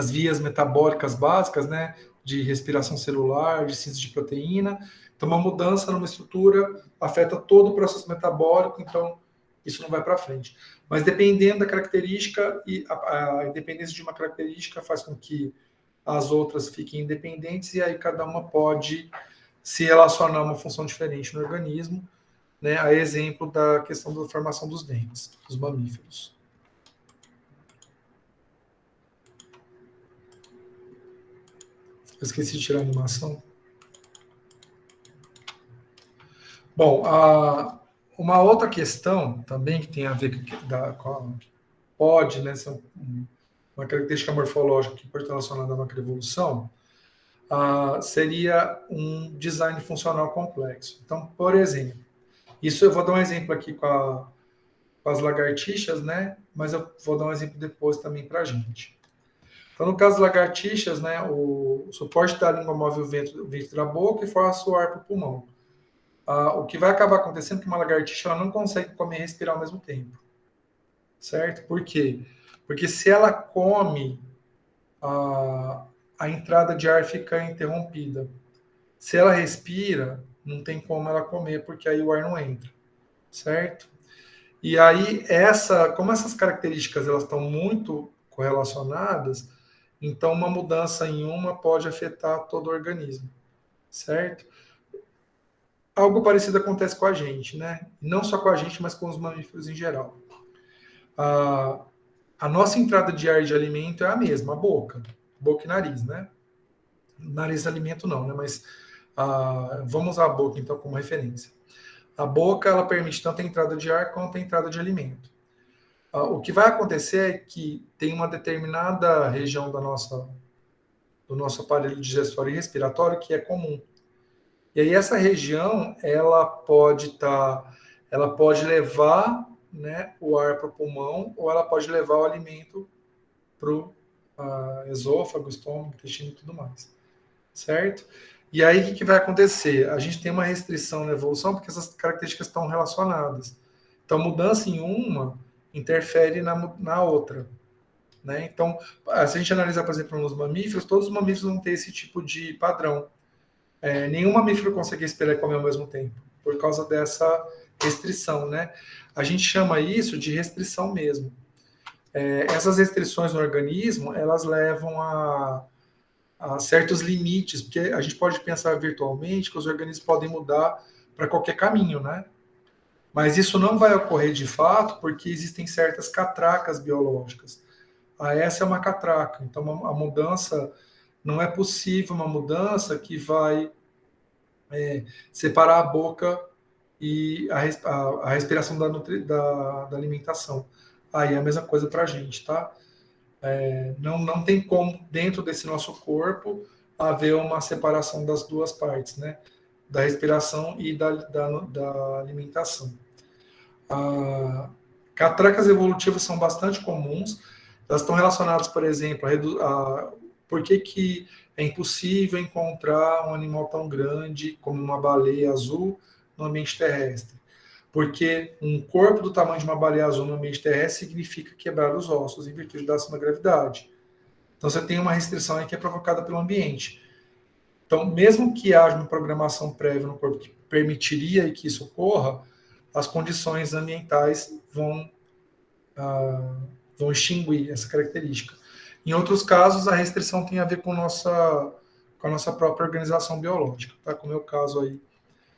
vias metabólicas básicas, né, de respiração celular, de síntese de proteína. Então, uma mudança numa estrutura afeta todo o processo metabólico, então isso não vai para frente. Mas dependendo da característica, e a independência de uma característica faz com que as outras fiquem independentes, e aí cada uma pode se relacionar a uma função diferente no organismo, né, a exemplo da questão da formação dos dentes, dos mamíferos. Eu esqueci de tirar a animação. Bom, uma outra questão também que tem a ver pode, né, ser uma característica morfológica que pode estar relacionada à macroevolução, seria um design funcional complexo. Então, por exemplo, isso eu vou dar um exemplo aqui com as lagartixas, né, mas eu vou dar um exemplo depois também para a gente. Então, no caso das lagartixas, né, o suporte da língua move o ventre da boca e força o ar para o pulmão. O que vai acabar acontecendo é que uma lagartixa ela não consegue comer e respirar ao mesmo tempo. Certo? Por quê? Porque se ela come, a entrada de ar fica interrompida. Se ela respira, não tem como ela comer, porque aí o ar não entra. Certo? E aí, como essas características elas estão muito correlacionadas, então uma mudança em uma pode afetar todo o organismo. Certo? Algo parecido acontece com a gente, né? Não só com a gente, mas com os mamíferos em geral. A nossa entrada de ar e de alimento é a mesma, a boca e nariz, né? Nariz alimento não, né? Mas vamos usar a boca então como referência. A boca ela permite tanto a entrada de ar quanto a entrada de alimento. O que vai acontecer é que tem uma determinada região do nosso aparelho digestório e respiratório que é comum. E aí essa região, ela pode levar, né, o ar para o pulmão, ou ela pode levar o alimento para o esôfago, estômago, intestino e tudo mais. Certo? E aí o que vai acontecer? A gente tem uma restrição na evolução porque essas características estão relacionadas. Então, mudança em uma interfere na outra. Né? Então, se a gente analisar, por exemplo, nos mamíferos, todos os mamíferos vão ter esse tipo de padrão. Nenhum mamífero consegue respirar e comer ao mesmo tempo, por causa dessa restrição, né? A gente chama isso de restrição mesmo. Essas restrições no organismo, elas levam a certos limites, porque a gente pode pensar virtualmente que os organismos podem mudar para qualquer caminho, né? Mas isso não vai ocorrer de fato, porque existem certas catracas biológicas. Essa é uma catraca, então a mudança... Não é possível uma mudança que vai separar a boca e a respiração da alimentação. Aí é a mesma coisa para a gente, tá? Não tem como, dentro desse nosso corpo, haver uma separação das duas partes, né? Da respiração e da alimentação. Catracas evolutivas são bastante comuns. Elas estão relacionadas, por exemplo, por que é impossível encontrar um animal tão grande como uma baleia azul no ambiente terrestre? Porque um corpo do tamanho de uma baleia azul no ambiente terrestre significa quebrar os ossos em virtude da ação da gravidade. Então você tem uma restrição aí que é provocada pelo ambiente. Então, mesmo que haja uma programação prévia no corpo que permitiria que isso ocorra, as condições ambientais vão extinguir essa característica. Em outros casos, a restrição tem a ver com a nossa própria organização biológica, tá? Como é o caso aí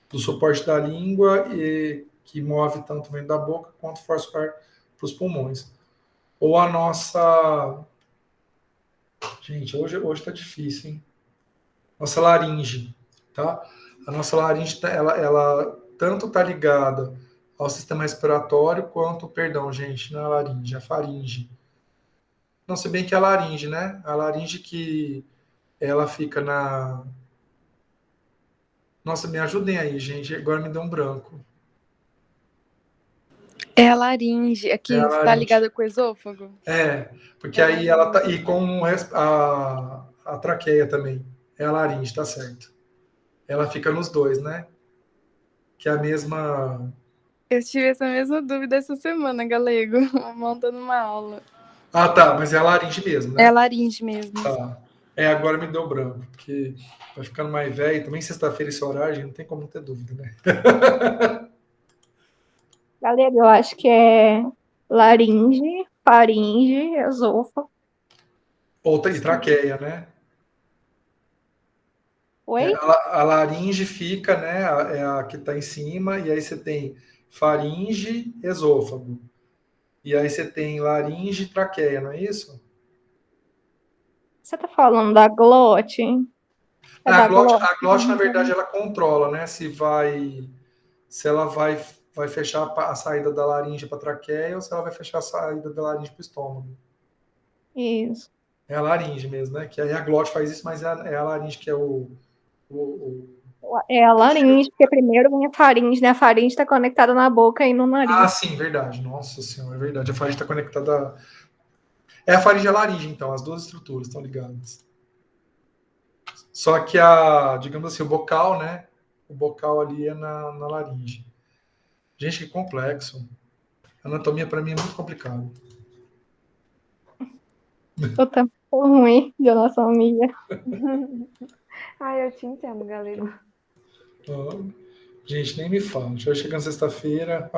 do suporte da língua, e que move tanto vento da boca quanto força o ar para os pulmões. Ou a nossa... Gente, hoje tá difícil, hein? Nossa laringe, tá? A nossa laringe, ela tanto tá ligada ao sistema respiratório quanto, perdão, gente, não é a laringe, é a faringe. Não, se bem que é a laringe, né? A laringe que ela fica na... Nossa, me ajudem aí, gente. Agora me deu um branco. É a laringe, É a aqui tá laringe. ligada com o esôfago? É, porque aí ela tá... E com a traqueia também. É a laringe, tá certo. Ela fica nos dois, né? Que é a mesma... Eu tive essa mesma dúvida essa semana, galego, montando uma aula. Ah, tá, mas é a laringe mesmo, É a né? laringe mesmo. Tá. É, agora me deu branco, porque vai ficando mais velho, também sexta-feira esse horário, gente, não tem como ter dúvida, né? Galera, eu acho que é laringe, faringe, esôfago. Outra e traqueia, né? Oi? A laringe fica, né? É a que está em cima, e aí você tem faringe, esôfago. E aí você tem laringe e traqueia, não é isso? Você tá falando da glote? É da glote? A glote, na verdade, ela controla, né? Se ela vai fechar a saída da laringe para a traqueia ou se ela vai fechar a saída da laringe para o estômago. Isso. É a laringe mesmo, né? Que aí a glote faz isso, mas é a laringe que é o... É a laringe, porque primeiro vem a faringe, né? A faringe está conectada na boca e no Ah, nariz. sim, verdade. Nossa senhora, é verdade. A faringe está conectada. É a faringe e a laringe, então, as duas estruturas estão ligadas. Só que digamos assim, o bocal, né? O bocal ali é na laringe. Gente, que complexo. Anatomia para mim é muito complicado. O tempo ruim de anatomia. Ai, eu te entendo, galego. Gente, nem me fala. Já chegando sexta-feira.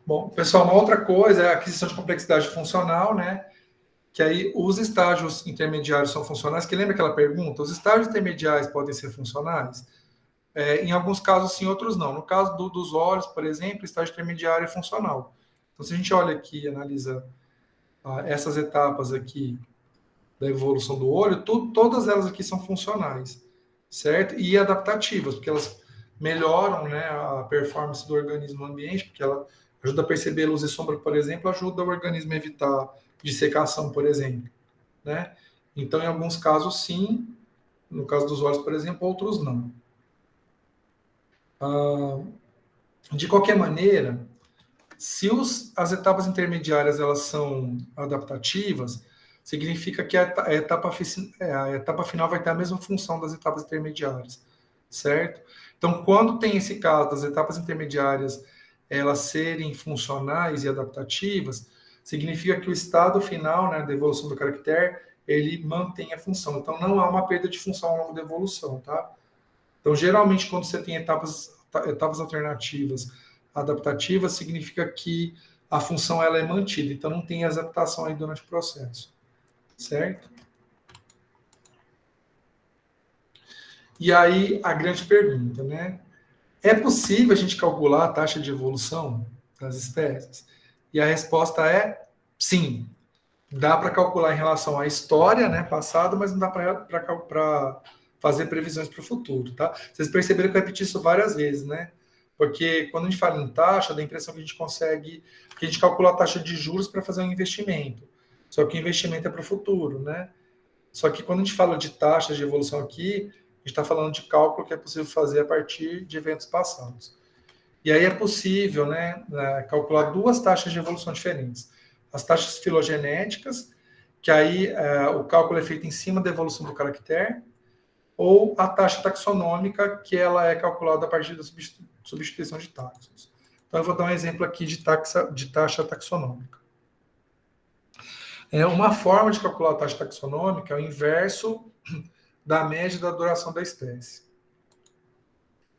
Bom, pessoal, uma outra coisa é a aquisição de complexidade funcional, né? Que aí os estágios intermediários são funcionais. Que lembra aquela pergunta? Os estágios intermediários podem ser funcionais? Em alguns casos sim, outros não. No caso dos olhos, por exemplo, o estágio intermediário é funcional. Então, se a gente olha aqui e analisa essas etapas aqui da evolução do olho, todas elas aqui são funcionais, certo? E adaptativas, porque elas melhoram, né, a performance do organismo no ambiente, porque ela ajuda a perceber luz e sombra, por exemplo, ajuda o organismo a evitar dissecação, por exemplo, né? Então, em alguns casos, sim, no caso dos olhos, por exemplo, outros não. De qualquer maneira, se as etapas intermediárias elas são adaptativas, significa que a etapa final vai ter a mesma função das etapas intermediárias, certo? Então, quando tem esse caso das etapas intermediárias elas serem funcionais e adaptativas, significa que o estado final, né, da evolução do caractere, ele mantém a função. Então, não há uma perda de função ao longo da evolução, tá? Então, geralmente, quando você tem etapas alternativas adaptativas, significa que a função ela é mantida. Então, não tem adaptação aí durante o processo. Certo? E aí, a grande pergunta, né? É possível a gente calcular a taxa de evolução das espécies? E a resposta é sim. Dá para calcular em relação à história, né, passada, mas não dá para fazer previsões para o futuro, tá? Vocês perceberam que eu repeti isso várias vezes, né? Porque quando a gente fala em taxa, dá a impressão que a gente consegue, que a gente calcula a taxa de juros para fazer um investimento. Só que o investimento é para o futuro, né? Só que quando a gente fala de taxas de evolução aqui, a gente está falando de cálculo que é possível fazer a partir de eventos passados. E aí é possível, né, calcular duas taxas de evolução diferentes. As taxas filogenéticas, que aí o cálculo é feito em cima da evolução do caractere, ou a taxa taxonômica, que ela é calculada a partir da substituição de taxas. Então, eu vou dar um exemplo aqui de taxa taxonômica. Uma forma de calcular a taxa taxonômica é o inverso da média da duração da espécie.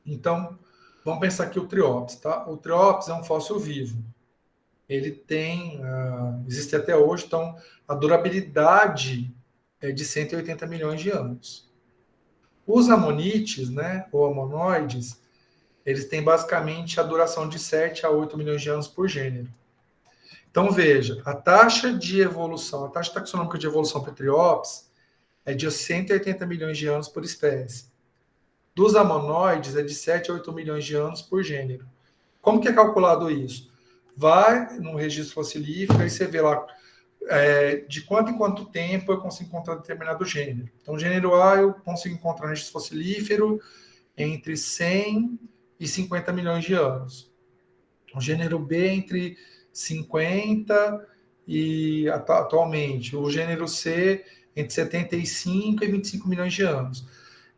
Então, vamos pensar aqui o Triops, tá? O Triops é um fóssil vivo. Ele existe até hoje, então a durabilidade é de 180 milhões de anos. Os amonites, né, ou amonoides, eles têm basicamente a duração de 7 a 8 milhões de anos por gênero. Então, veja, a taxa de evolução, a taxa taxonômica de evolução para Triops é de 180 milhões de anos por espécie. Dos ammonoides é de 7 a 8 milhões de anos por gênero. Como que é calculado isso? Vai no registro fossilífero e você vê lá de quanto em quanto tempo eu consigo encontrar determinado gênero. Então, gênero A eu consigo encontrar no registro fossilífero entre 100 e 50 milhões de anos. O gênero B entre 50 e atualmente. O gênero C entre 75 e 25 milhões de anos.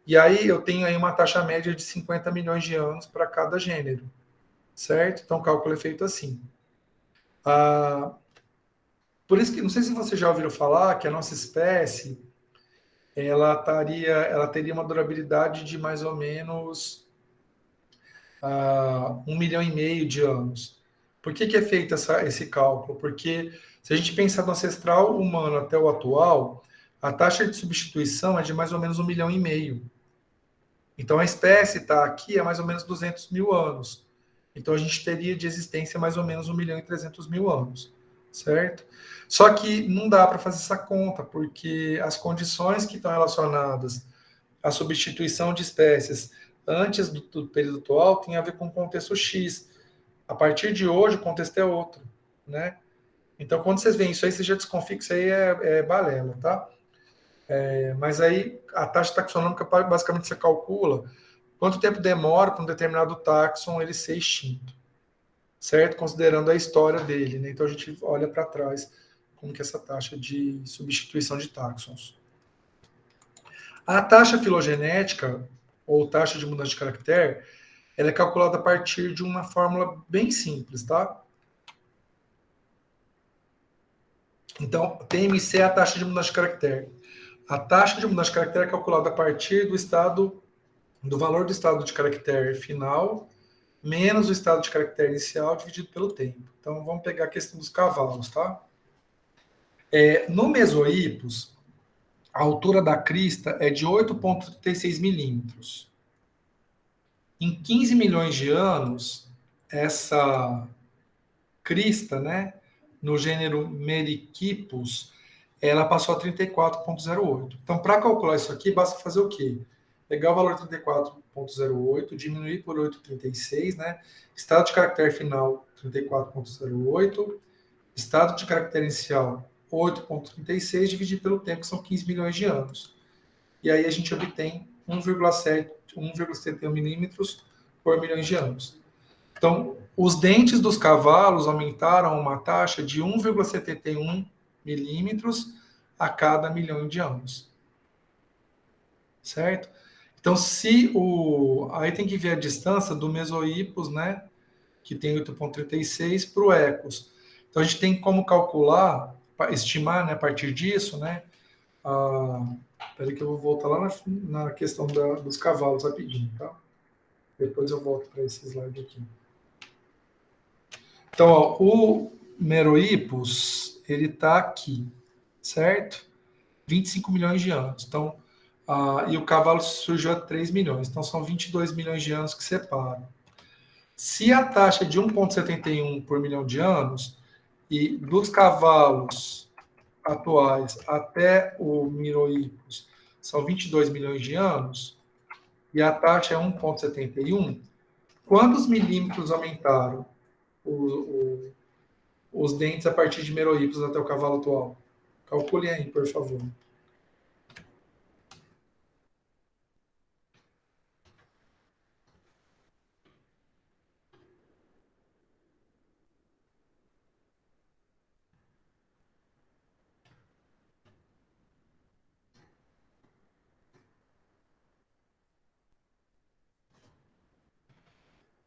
E aí eu tenho aí uma taxa média de 50 milhões de anos para cada gênero, certo? Então o cálculo é feito assim. Por isso que, não sei se vocês já ouviram falar que a nossa espécie, ela teria uma durabilidade de mais ou menos 1,5 milhão de anos. Por que é feito esse cálculo? Porque se a gente pensar do ancestral humano até o atual, a taxa de substituição é de mais ou menos 1,5 milhão. Então a espécie está aqui há mais ou menos 200 mil anos. Então a gente teria de existência mais ou menos 1.300.000 anos, certo? Só que não dá para fazer essa conta, porque as condições que estão relacionadas à substituição de espécies antes do período atual tem a ver com o contexto X. A partir de hoje, o contexto é outro, né? Então, quando vocês veem isso aí, vocês já desconfiam que isso aí é balela, tá? Mas aí, a taxa taxonômica, basicamente, você calcula quanto tempo demora para um determinado táxon ele ser extinto, certo? Considerando a história dele, né? Então, a gente olha para trás como que é essa taxa de substituição de táxons. A taxa filogenética, ou taxa de mudança de caractere, ela é calculada a partir de uma fórmula bem simples, tá? Então, TMC é a taxa de mudança de caractere. A taxa de mudança de caractere é calculada a partir do valor do estado de caractere final menos o estado de caractere inicial dividido pelo tempo. Então, vamos pegar a questão dos cavalos, tá? No Mesohippus, a altura da crista é de 8,36 milímetros. Em 15 milhões de anos, essa crista, né, no gênero Mericypus, ela passou a 34,08. Então, para calcular isso aqui, basta fazer o quê? Pegar o valor 34,08, diminuir por 8,36, né? Estado de caractere final, 34,08. Estado de caractere inicial, 8,36, dividido pelo tempo, que são 15 milhões de anos. E aí a gente obtém 1,71 milímetros por milhões de anos. Então, os dentes dos cavalos aumentaram uma taxa de 1,71 milímetros a cada milhão de anos. Certo? Então, aí tem que ver a distância do Mesohippus, né, que tem 8,36, para o Ecos. Então, a gente tem como calcular, estimar, né, a partir disso, né, peraí que eu vou voltar lá na questão dos cavalos rapidinho, tá? Depois eu volto para esse slide aqui. Então, ó, o Merohippus, ele está aqui, certo? 25 milhões de anos. Então, e o cavalo surgiu há 3 milhões. Então, são 22 milhões de anos que separam. Se a taxa é de 1,71 por milhão de anos, e dos cavalos atuais até o Merohippus são 22 milhões de anos, e a taxa é 1,71, quantos milímetros aumentaram os dentes a partir de Merohippus até o cavalo atual? Calculem aí, por favor.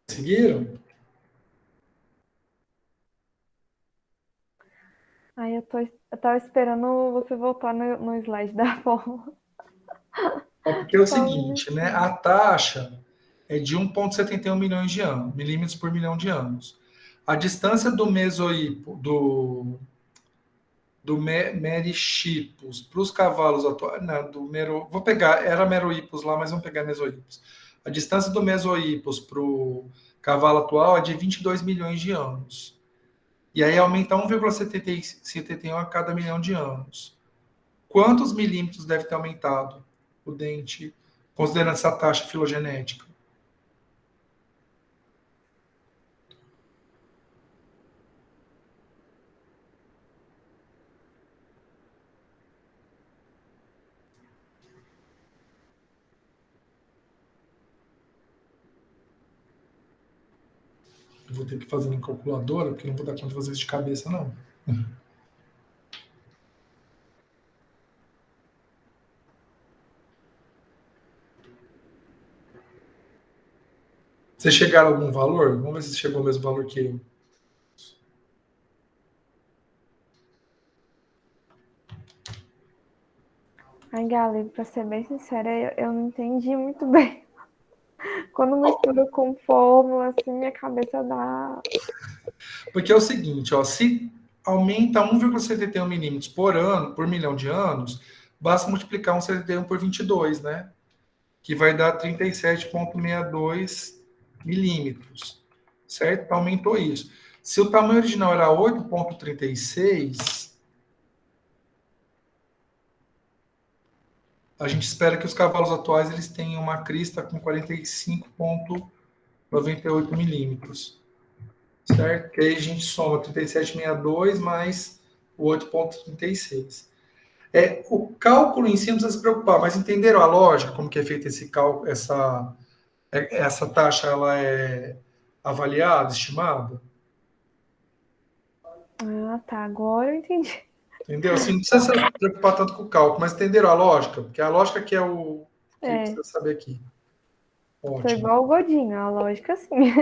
Conseguiram? Aí eu tava esperando você voltar no slide da fórmula. Porque é o seguinte, né? A taxa é de 1,71 milhões de anos, milímetros por milhão de anos. A distância do Mesohippus, do Merychippus para os cavalos atuais, vou pegar, era Merohippus lá, mas vamos pegar Mesohippus. A distância do Mesohippus para o cavalo atual é de 22 milhões de anos. E aí aumenta 1,71 a cada milhão de anos. Quantos milímetros deve ter aumentado o dente, considerando essa taxa filogenética? Eu vou ter que fazer em calculadora, porque não vou dar conta de fazer isso de cabeça, não. Vocês chegaram a algum valor? Vamos ver se chegou ao mesmo valor que eu. Ai, Galego, pra ser bem sincera, eu não entendi muito bem. Quando misturo com fórmula, assim, minha cabeça dá... Porque é o seguinte, ó, se aumenta 1,71 milímetros por ano, por milhão de anos, basta multiplicar 1,71 por 22, né? Que vai dar 37,62 milímetros, certo? Aumentou isso. Se o tamanho original era 8,36, a gente espera que os cavalos atuais eles tenham uma crista com 45,98 milímetros, certo? Que aí a gente soma 37,62 mais o 8,36. O cálculo em si não precisa se preocupar, mas entenderam a lógica, como que é feito esse cálculo, essa taxa ela é avaliada, estimada? Ah, tá, agora eu entendi. Entendeu? Assim, não precisa se preocupar tanto com o cálculo, mas entenderam a lógica? Porque a lógica que é o que precisa saber aqui. Foi Ótimo. igual o Godinho, a lógica sim.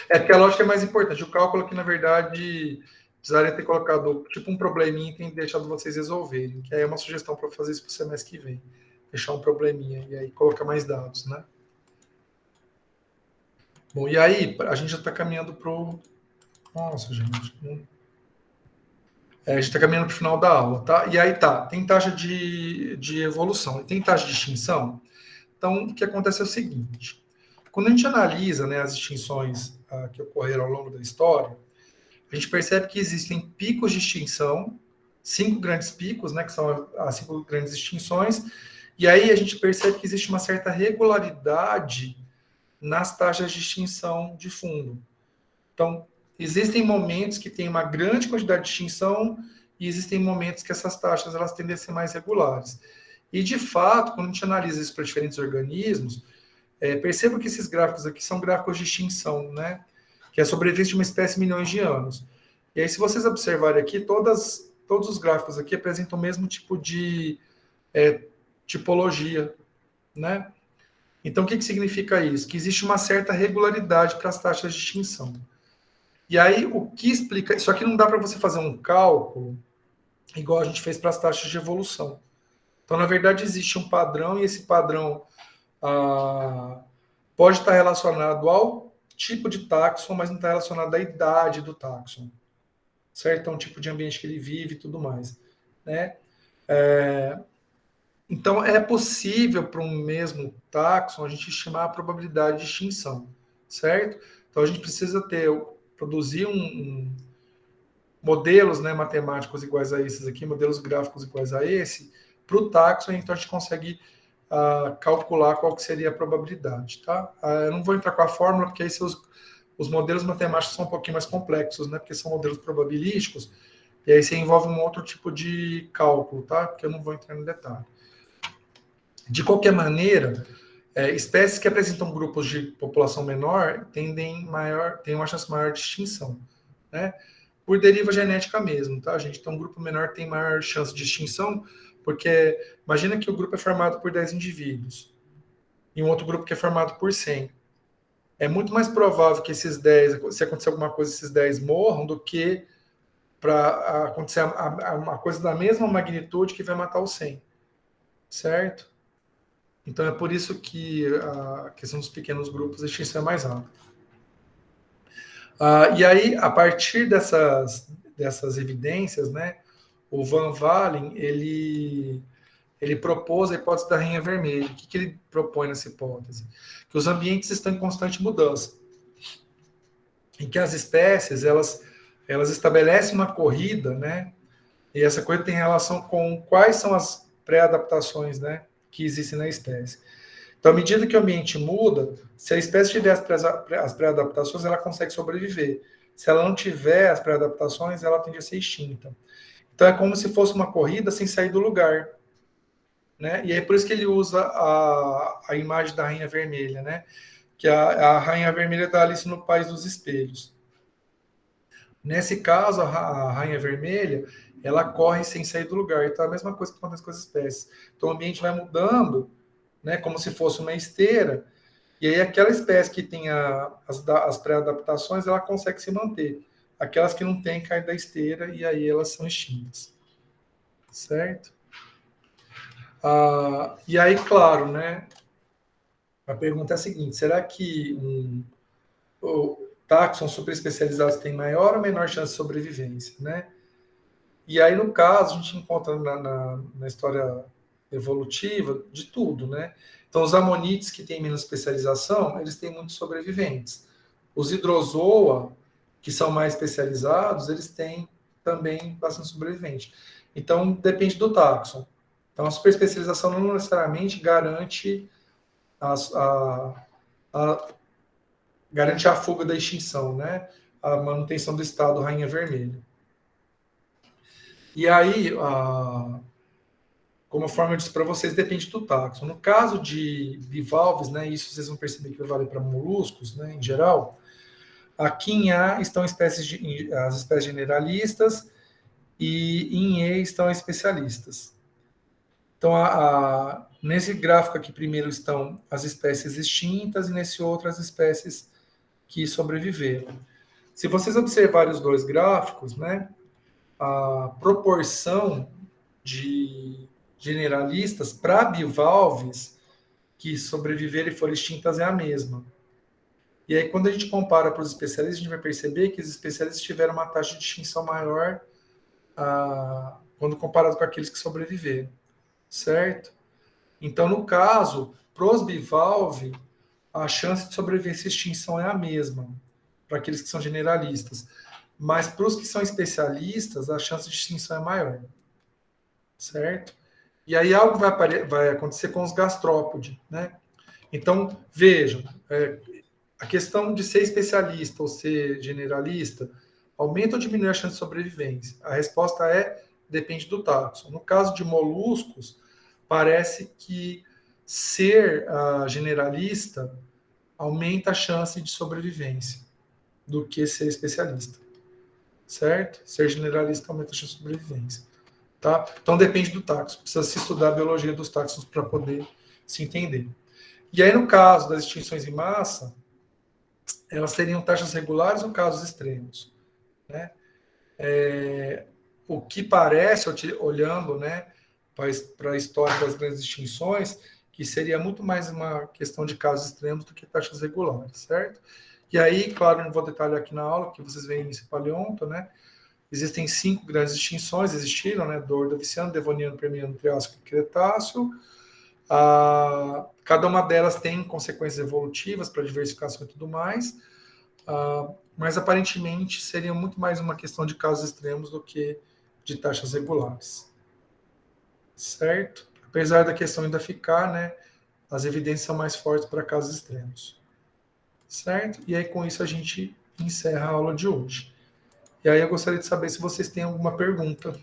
É porque a lógica é mais importante. O cálculo que, na verdade, precisaria ter colocado tipo um probleminha e tem deixado vocês resolverem. Que aí é uma sugestão para fazer isso para o semestre que vem. Deixar um probleminha e aí colocar mais dados, né? Bom, e aí a gente já está caminhando para o... Nossa, gente. A gente está caminhando para o final da aula, tá? E aí tá, tem taxa de evolução e tem taxa de extinção. Então, o que acontece é o seguinte. Quando a gente analisa, né, as extinções que ocorreram ao longo da história, a gente percebe que existem picos de extinção, 5 grandes picos, né, que são as 5 grandes extinções, e aí a gente percebe que existe uma certa regularidade nas taxas de extinção de fundo. Então, existem momentos que tem uma grande quantidade de extinção e existem momentos que essas taxas elas tendem a ser mais regulares. E, de fato, quando a gente analisa isso para diferentes organismos, perceba que esses gráficos aqui são gráficos de extinção, né? Que é a sobrevivência de uma espécie milhões de anos. E aí, se vocês observarem aqui, todos os gráficos aqui apresentam o mesmo tipo de tipologia, né? Então, o que significa isso? Que existe uma certa regularidade para as taxas de extinção. E aí, o que explica... Isso aqui não dá para você fazer um cálculo igual a gente fez para as taxas de evolução. Então, na verdade, existe um padrão e esse padrão pode estar relacionado ao tipo de táxon, mas não está relacionado à idade do táxon. Certo? Então, o tipo de ambiente que ele vive e tudo mais. Né? Então, é possível para um mesmo táxon a gente estimar a probabilidade de extinção. Certo? Então, a gente precisa produzir modelos, né, matemáticos iguais a esses aqui, modelos gráficos iguais a esse, para o táxon, então a gente consegue calcular qual que seria a probabilidade, tá? Eu não vou entrar com a fórmula, porque aí os modelos matemáticos são um pouquinho mais complexos, né? Porque são modelos probabilísticos, e aí você envolve um outro tipo de cálculo, tá? Porque eu não vou entrar no detalhe. De qualquer maneira, espécies que apresentam grupos de população menor têm uma chance maior de extinção, né? Por deriva genética mesmo, tá, gente? Então, um grupo menor tem maior chance de extinção, porque imagina que o grupo é formado por 10 indivíduos e um outro grupo que é formado por 100. É muito mais provável que esses 10, se acontecer alguma coisa, esses 10 morram, do que para acontecer uma coisa da mesma magnitude que vai matar os 100. Certo? Então, é por isso que a questão dos pequenos grupos, a extinção é mais alta. E aí, a partir dessas evidências, né, o Van Valen, ele ele propôs a hipótese da rainha vermelha. O que ele propõe nessa hipótese? Que os ambientes estão em constante mudança, em que as espécies elas estabelecem uma corrida, né? E essa corrida tem relação com quais são as pré-adaptações, né, que existem na espécie. Então, à medida que o ambiente muda, se a espécie tiver as pré-adaptações, ela consegue sobreviver. Se ela não tiver as pré-adaptações, ela tende a ser extinta. Então, é como se fosse uma corrida sem sair do lugar, né? E aí, por isso que ele usa a imagem da rainha vermelha, né? Que a rainha vermelha da Alice no País dos Espelhos. Nesse caso, a rainha vermelha, ela corre sem sair do lugar. Então, é a mesma coisa que acontece com as espécies. Então, o ambiente vai mudando, né, como se fosse uma esteira, e aí aquela espécie que tem as pré-adaptações, ela consegue se manter. Aquelas que não têm, caem da esteira, e aí elas são extintas. Certo? E aí, claro, né, a pergunta é a seguinte, será que táxons super especializados têm maior ou menor chance de sobrevivência, né? E aí, no caso, a gente encontra na história evolutiva de tudo, né? Então, os amonites que têm menos especialização, eles têm muitos sobreviventes. Os hidrozoa, que são mais especializados, eles têm também bastante sobrevivente. Então, depende do táxon. Então, a superespecialização não necessariamente garante garante a fuga da extinção, né? A manutenção do estado rainha vermelha. E aí, como a forma eu disse para vocês, depende do táxon. No caso de bivalves, né, isso vocês vão perceber que vai valer para moluscos, né, em geral, aqui em A estão as espécies generalistas e em E estão as especialistas. Então, nesse gráfico aqui, primeiro estão as espécies extintas e nesse outro as espécies que sobreviveram. Se vocês observarem os dois gráficos, né, a proporção de generalistas para bivalves que sobreviveram e foram extintas é a mesma. E aí, quando a gente compara para os especialistas, a gente vai perceber que os especialistas tiveram uma taxa de extinção maior quando comparado com aqueles que sobreviveram. Certo? Então, no caso, para os bivalve, a chance de sobrevivência e extinção é a mesma, para aqueles que são generalistas. Mas para os que são especialistas, a chance de extinção é maior. Certo? E aí algo vai acontecer com os gastrópodes, né? Então, vejam, a questão de ser especialista ou ser generalista aumenta ou diminui a chance de sobrevivência? A resposta depende do táxon. No caso de moluscos, parece que ser generalista aumenta a chance de sobrevivência do que ser especialista. Certo? Ser generalista aumenta a chance de sobrevivência. Tá? Então depende do táxon. Precisa se estudar a biologia dos táxons para poder se entender. E aí, no caso das extinções em massa, elas teriam taxas regulares ou casos extremos. Né? O que parece, olhando, né, para a história das grandes extinções, que seria muito mais uma questão de casos extremos do que taxas regulares, certo? E aí, claro, eu não vou detalhar aqui na aula, porque vocês veem nesse paleonto, né? Existem 5 grandes extinções, existiram, né? Do Ordoviciano, Devoniano, Permiano, Triássico e Cretáceo. Cada uma delas tem consequências evolutivas para diversificação e tudo mais, mas aparentemente seria muito mais uma questão de casos extremos do que de taxas regulares. Certo? Apesar da questão ainda ficar, né? As evidências são mais fortes para casos extremos. Certo? E aí, com isso, a gente encerra a aula de hoje. E aí, eu gostaria de saber se vocês têm alguma pergunta